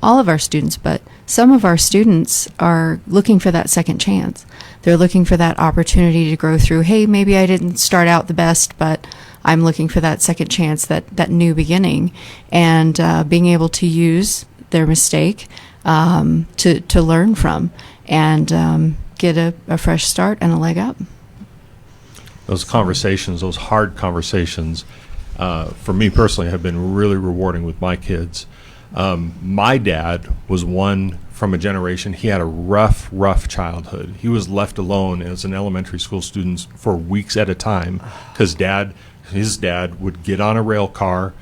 all of our students, but some of our students are looking for that second chance. They're looking for that opportunity to grow through, hey, maybe I didn't start out the best, but I'm looking for that second chance, that new beginning, and being able to use their mistake to learn from and get a fresh start and a leg up. Those conversations, those hard conversations, for me personally, have been really rewarding with my kids. My dad was one from a generation, he had a rough childhood. He was left alone as an elementary school student for weeks at a time because his dad would get on a rail car,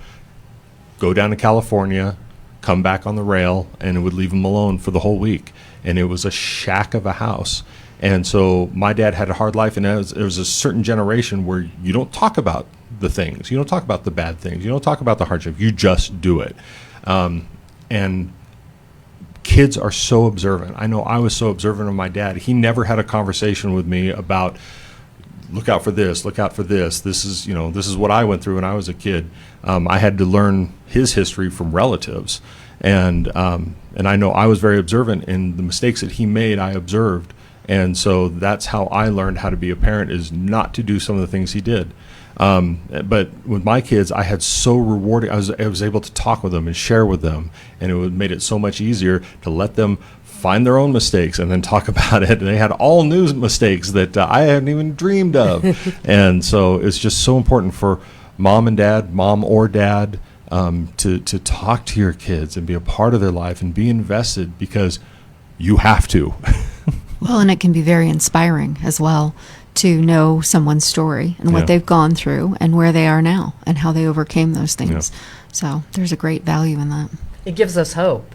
go down to California, come back on the rail, and it would leave him alone for the whole week. And it was a shack of a house. And so my dad had a hard life, and there was a certain generation where you don't talk about the things. You don't talk about the bad things. You don't talk about the hardship. You just do it. And kids are so observant. I know I was so observant of my dad. He never had a conversation with me about, look out for this, look out for this. This is what I went through when I was a kid. I had to learn his history from relatives. And I know I was very observant, and the mistakes that he made, I observed. And so that's how I learned how to be a parent, is not to do some of the things he did. But with my kids, I had so rewarding. I was able to talk with them and share with them, and it made it so much easier to let them find their own mistakes and then talk about it. And they had all new mistakes that I hadn't even dreamed of. And so it's just so important for mom or dad, to talk to your kids and be a part of their life and be invested, because you have to. Well, and it can be very inspiring as well to know someone's story and Yeah. what they've gone through and where they are now and how they overcame those things. Yeah. So there's a great value in that. It gives us hope.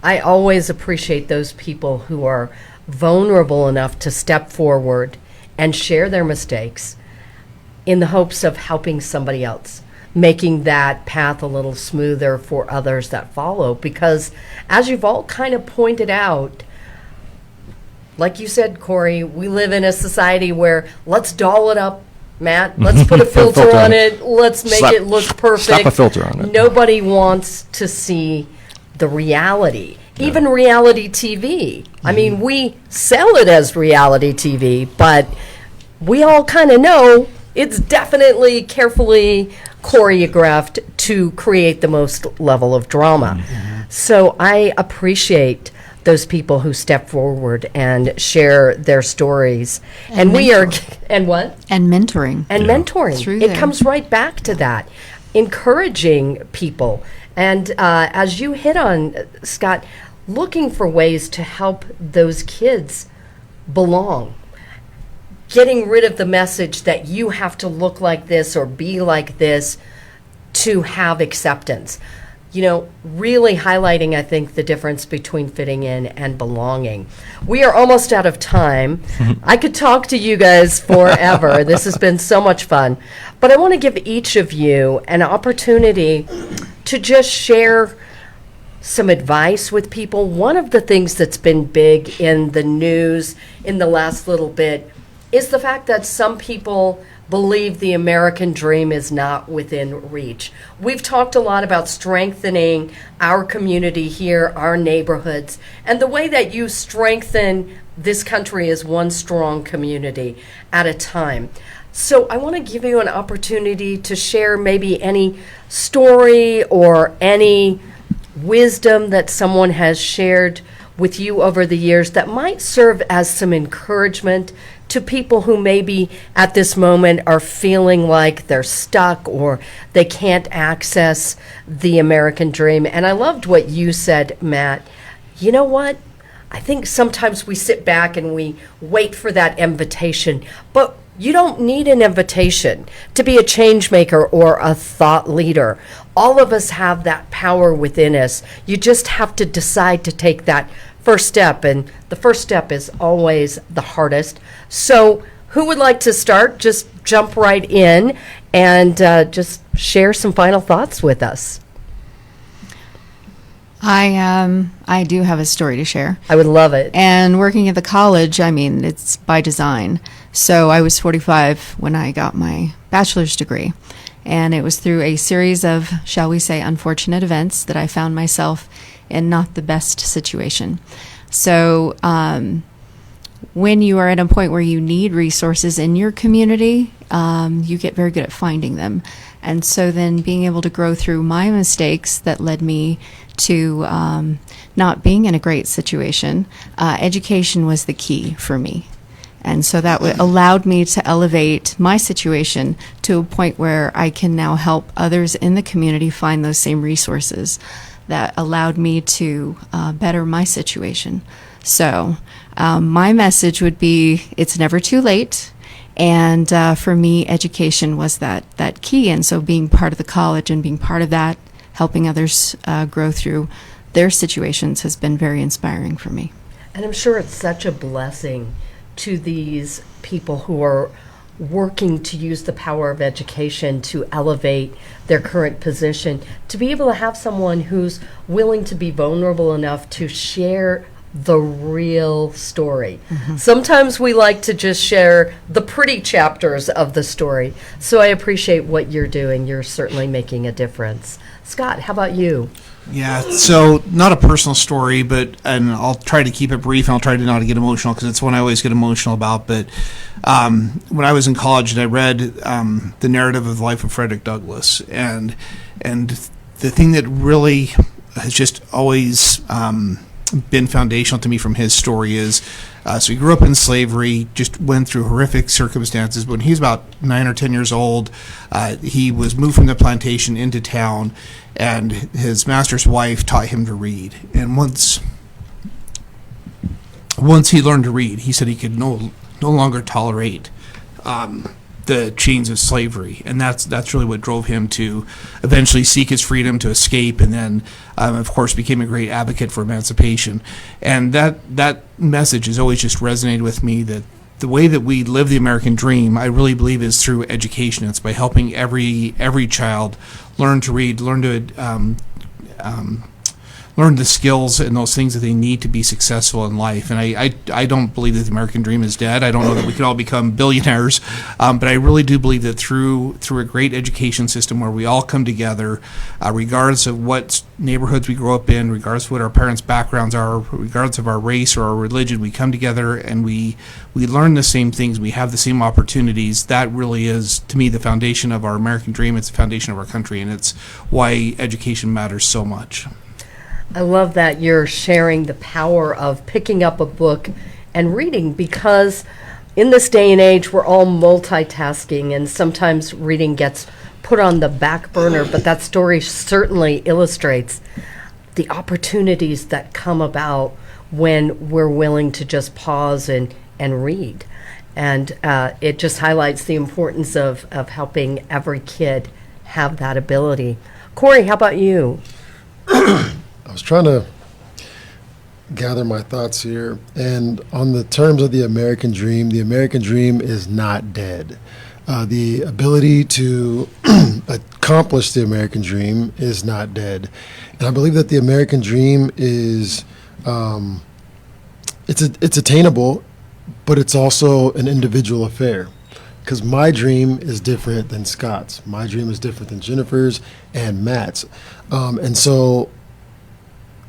I always appreciate those people who are vulnerable enough to step forward and share their mistakes in the hopes of helping somebody else, making that path a little smoother for others that follow. Because as you've all kind of pointed out, like you said, Corey, we live in a society where let's doll it up, Matt. Let's put a filter on it. Let's make Slap- it look perfect. slap a filter on it. Nobody wants to see the reality, even reality TV. I mean, we sell it as reality TV, but we all kind of know it's definitely carefully choreographed to create the most level of drama. So I appreciate those people who step forward and share their stories. And we are, and what? And mentoring. And mentoring. Through It there. comes right back to that. Encouraging people. And as you hit on, Scott, looking for ways to help those kids belong. Getting rid of the message that you have to look like this or be like this to have acceptance. You know, really highlighting, I think, the difference between fitting in and belonging. We are almost out of time. I could talk to you guys forever. This has been so much fun. But I want to give each of you an opportunity to just share some advice with people. One of the things that's been big in the news in the last little bit is the fact that some people believe the American dream is not within reach. We've talked a lot about strengthening our community here, our neighborhoods, and the way that you strengthen this country is one strong community at a time. So I want to give you an opportunity to share maybe any story or any wisdom that someone has shared with you over the years that might serve as some encouragement to people who maybe at this moment are feeling like they're stuck or they can't access the American dream. And I loved what you said, Matt. You know what? I think sometimes we sit back and we wait for that invitation, but you don't need an invitation to be a change maker or a thought leader. All of us have that power within us. You just have to decide to take that first step, and the first step is always the hardest. So who would like to start? Just jump right in and just share some final thoughts with us. I do have a story to share. I would love it. And working at the college, I mean, it's by design. So I was 45 when I got my bachelor's degree. And it was through a series of, shall we say, unfortunate events that I found myself in not the best situation. So when you are at a point where you need resources in your community, you get very good at finding them. And so then being able to grow through my mistakes that led me to not being in a great situation, education was the key for me. And so that allowed me to elevate my situation to a point where I can now help others in the community find those same resources that allowed me to better my situation. So my message would be, it's never too late. And for me, education was that key. And so being part of the college and being part of that, helping others grow through their situations has been very inspiring for me. And I'm sure it's such a blessing to these people who are working to use the power of education to elevate their current position, to be able to have someone who's willing to be vulnerable enough to share the real story. Sometimes we like to just share the pretty chapters of the story. So I appreciate what you're doing. You're certainly making a difference. Scott, how about you? Yeah, so not a personal story, and I'll try to keep it brief, and I'll try to not get emotional because it's one I always get emotional about. But when I was in college and I read the narrative of the life of Frederick Douglass, and the thing that really has just always been foundational to me from his story is, so he grew up in slavery, just went through horrific circumstances. When he was about 9 or 10 years old, he was moved from the plantation into town, and his master's wife taught him to read. And once once he learned to read, he said he could no longer tolerate the chains of slavery, and that's really what drove him to eventually seek his freedom, to escape, and then, of course, became a great advocate for emancipation. And that message has always just resonated with me, that the way that we live the American dream, I really believe, is through education. It's by helping every child learn to read, learn the skills and those things that they need to be successful in life. And I don't believe that the American dream is dead. I don't know that we could all become billionaires, but I really do believe that through a great education system where we all come together, regardless of what neighborhoods we grow up in, regardless of what our parents' backgrounds are, regardless of our race or our religion, we come together and we learn the same things, we have the same opportunities. That really is, to me, the foundation of our American dream. It's the foundation of our country, and it's why education matters so much. I love that you're sharing the power of picking up a book and reading, because in this day and age, we're all multitasking, and sometimes reading gets put on the back burner, but that story certainly illustrates the opportunities that come about when we're willing to just pause and read. And it just highlights the importance of helping every kid have that ability. Corey, how about you? I was trying to gather my thoughts here, and on the terms of the American dream is not dead. The ability to accomplish the American dream is not dead. And I believe that the American dream is, it's attainable, but it's also an individual affair. Because my dream is different than Scott's. My dream is different than Jennifer's and Matt's. And so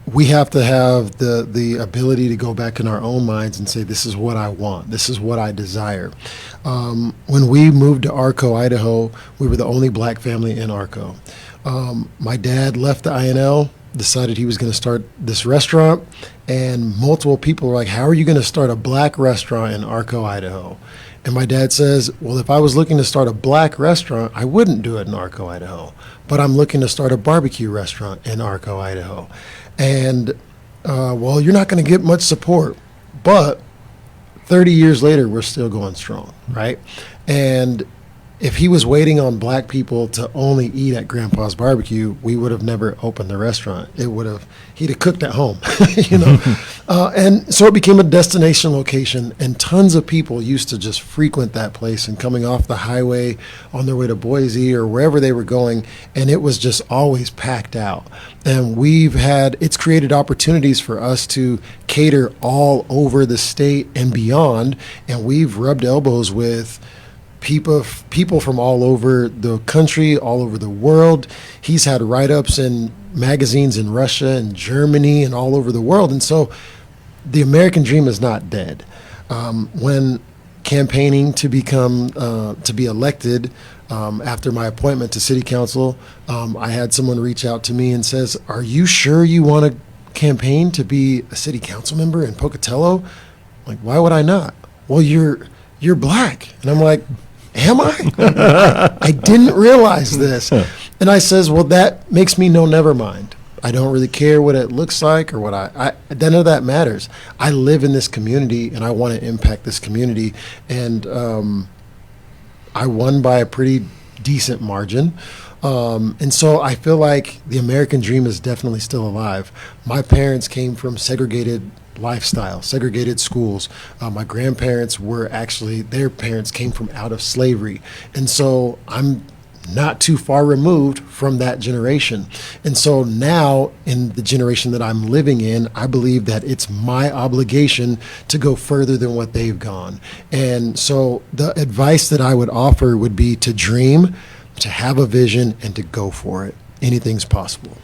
we have to have the ability to go back in our own minds and say, this is what I want. This is what I desire. When we moved to Arco, Idaho, we were the only black family in Arco. My dad left the INL, decided he was going to start this restaurant, and multiple people were like, how are you going to start a black restaurant in Arco, Idaho? And my dad says, well, if I was looking to start a black restaurant, I wouldn't do it in Arco, Idaho. But I'm looking to start a barbecue restaurant in Arco, Idaho. And, well, you're not going to get much support. But 30 years later, we're still going strong, right? And if he was waiting on black people to only eat at Grandpa's Barbecue, we would have never opened the restaurant. He'd have cooked at home, you know? And so it became a destination location, and tons of people used to just frequent that place and coming off the highway on their way to Boise or wherever they were going, and it was just always packed out. And it's created opportunities for us to cater all over the state and beyond, and we've rubbed elbows with people from all over the country, all over the world. He's had write-ups in magazines in Russia and Germany and all over the world. And so the American dream is not dead. When campaigning to be elected, after my appointment to city council, I had someone reach out to me and says, are you sure you want to campaign to be a city council member in Pocatello? I'm like, why would I not? Well, you're black. And I'm like, am I? I didn't realize this. And I says, well, that makes me know never mind. I don't really care what it looks like or what none of that matters. I live in this community and I want to impact this community. And I won by a pretty decent margin. And so I feel like the American dream is definitely still alive. My parents came from segregated lifestyle, segregated schools. My grandparents their parents came from out of slavery. And so I'm not too far removed from that generation. And so now in the generation that I'm living in, I believe that it's my obligation to go further than what they've gone. And so the advice that I would offer would be to dream, to have a vision, and to go for it. Anything's possible.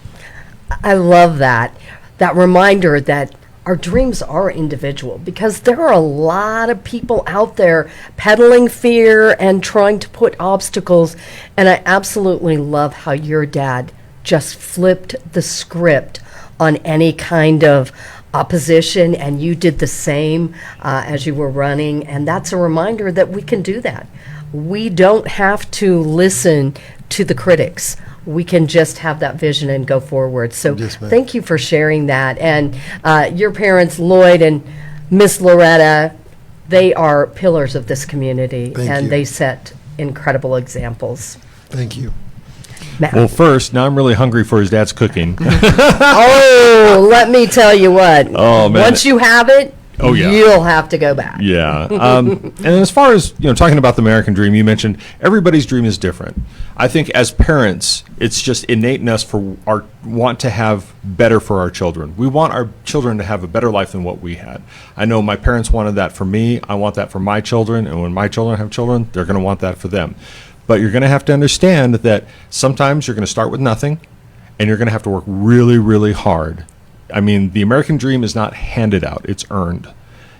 I love that reminder that our dreams are individual, because there are a lot of people out there peddling fear and trying to put obstacles. And I absolutely love how your dad just flipped the script on any kind of opposition, and you did the same as you were running. And that's a reminder that we can do that. We don't have to listen to the critics. We can just have that vision and go forward. So Yes, ma'am. thank you for sharing that. And your parents, Lloyd and Miss Loretta, they are pillars of this community, Thank and you. they set incredible examples. Thank you. Matt. Well, first, now I'm really hungry for his dad's cooking. Oh, let me tell you what. Oh, man. Once you have it, Oh, yeah. you'll have to go back. Yeah. And as far as, talking about the American dream, you mentioned everybody's dream is different. I think as parents, it's just innate in us for our want to have better for our children. We want our children to have a better life than what we had. I know my parents wanted that for me. I want that for my children. And when my children have children, they're going to want that for them. But you're going to have to understand that sometimes you're going to start with nothing and you're going to have to work really, really hard. I mean, the American dream is not handed out, it's earned.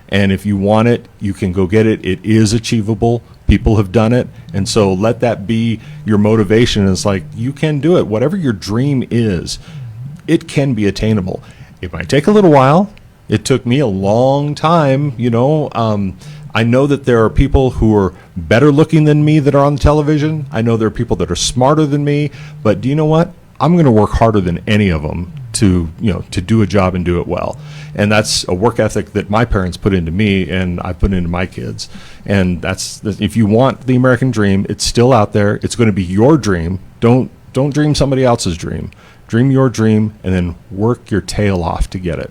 And if you want it, you can go get it. It is achievable. People have done it. And so let that be your motivation. It's like, you can do it. Whatever your dream is, it can be attainable. It might take a little while. It took me a long time, I know that there are people who are better looking than me that are on the television. I know there are people that are smarter than me. But do you know what? I'm going to work harder than any of them to do a job and do it well. And that's a work ethic that my parents put into me and I put into my kids. And if you want the American dream, it's still out there. It's going to be your dream. Don't dream somebody else's dream. Dream your dream and then work your tail off to get it.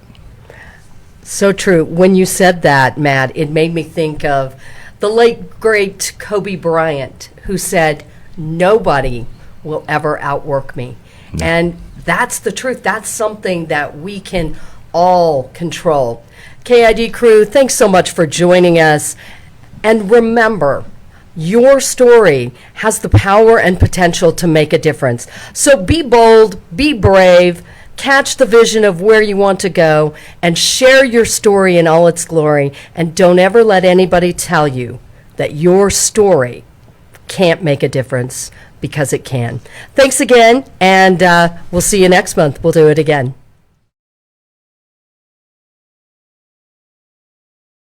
So true. When you said that, Matt, it made me think of the late, great Kobe Bryant, who said, "Nobody will ever outwork me." No. And that's the truth. That's something that we can all control. KID crew, thanks so much for joining us. And remember, your story has the power and potential to make a difference. So be bold, be brave, catch the vision of where you want to go, and share your story in all its glory. And don't ever let anybody tell you that your story can't make a difference, because it can. Thanks again, and we'll see you next month. We'll do it again.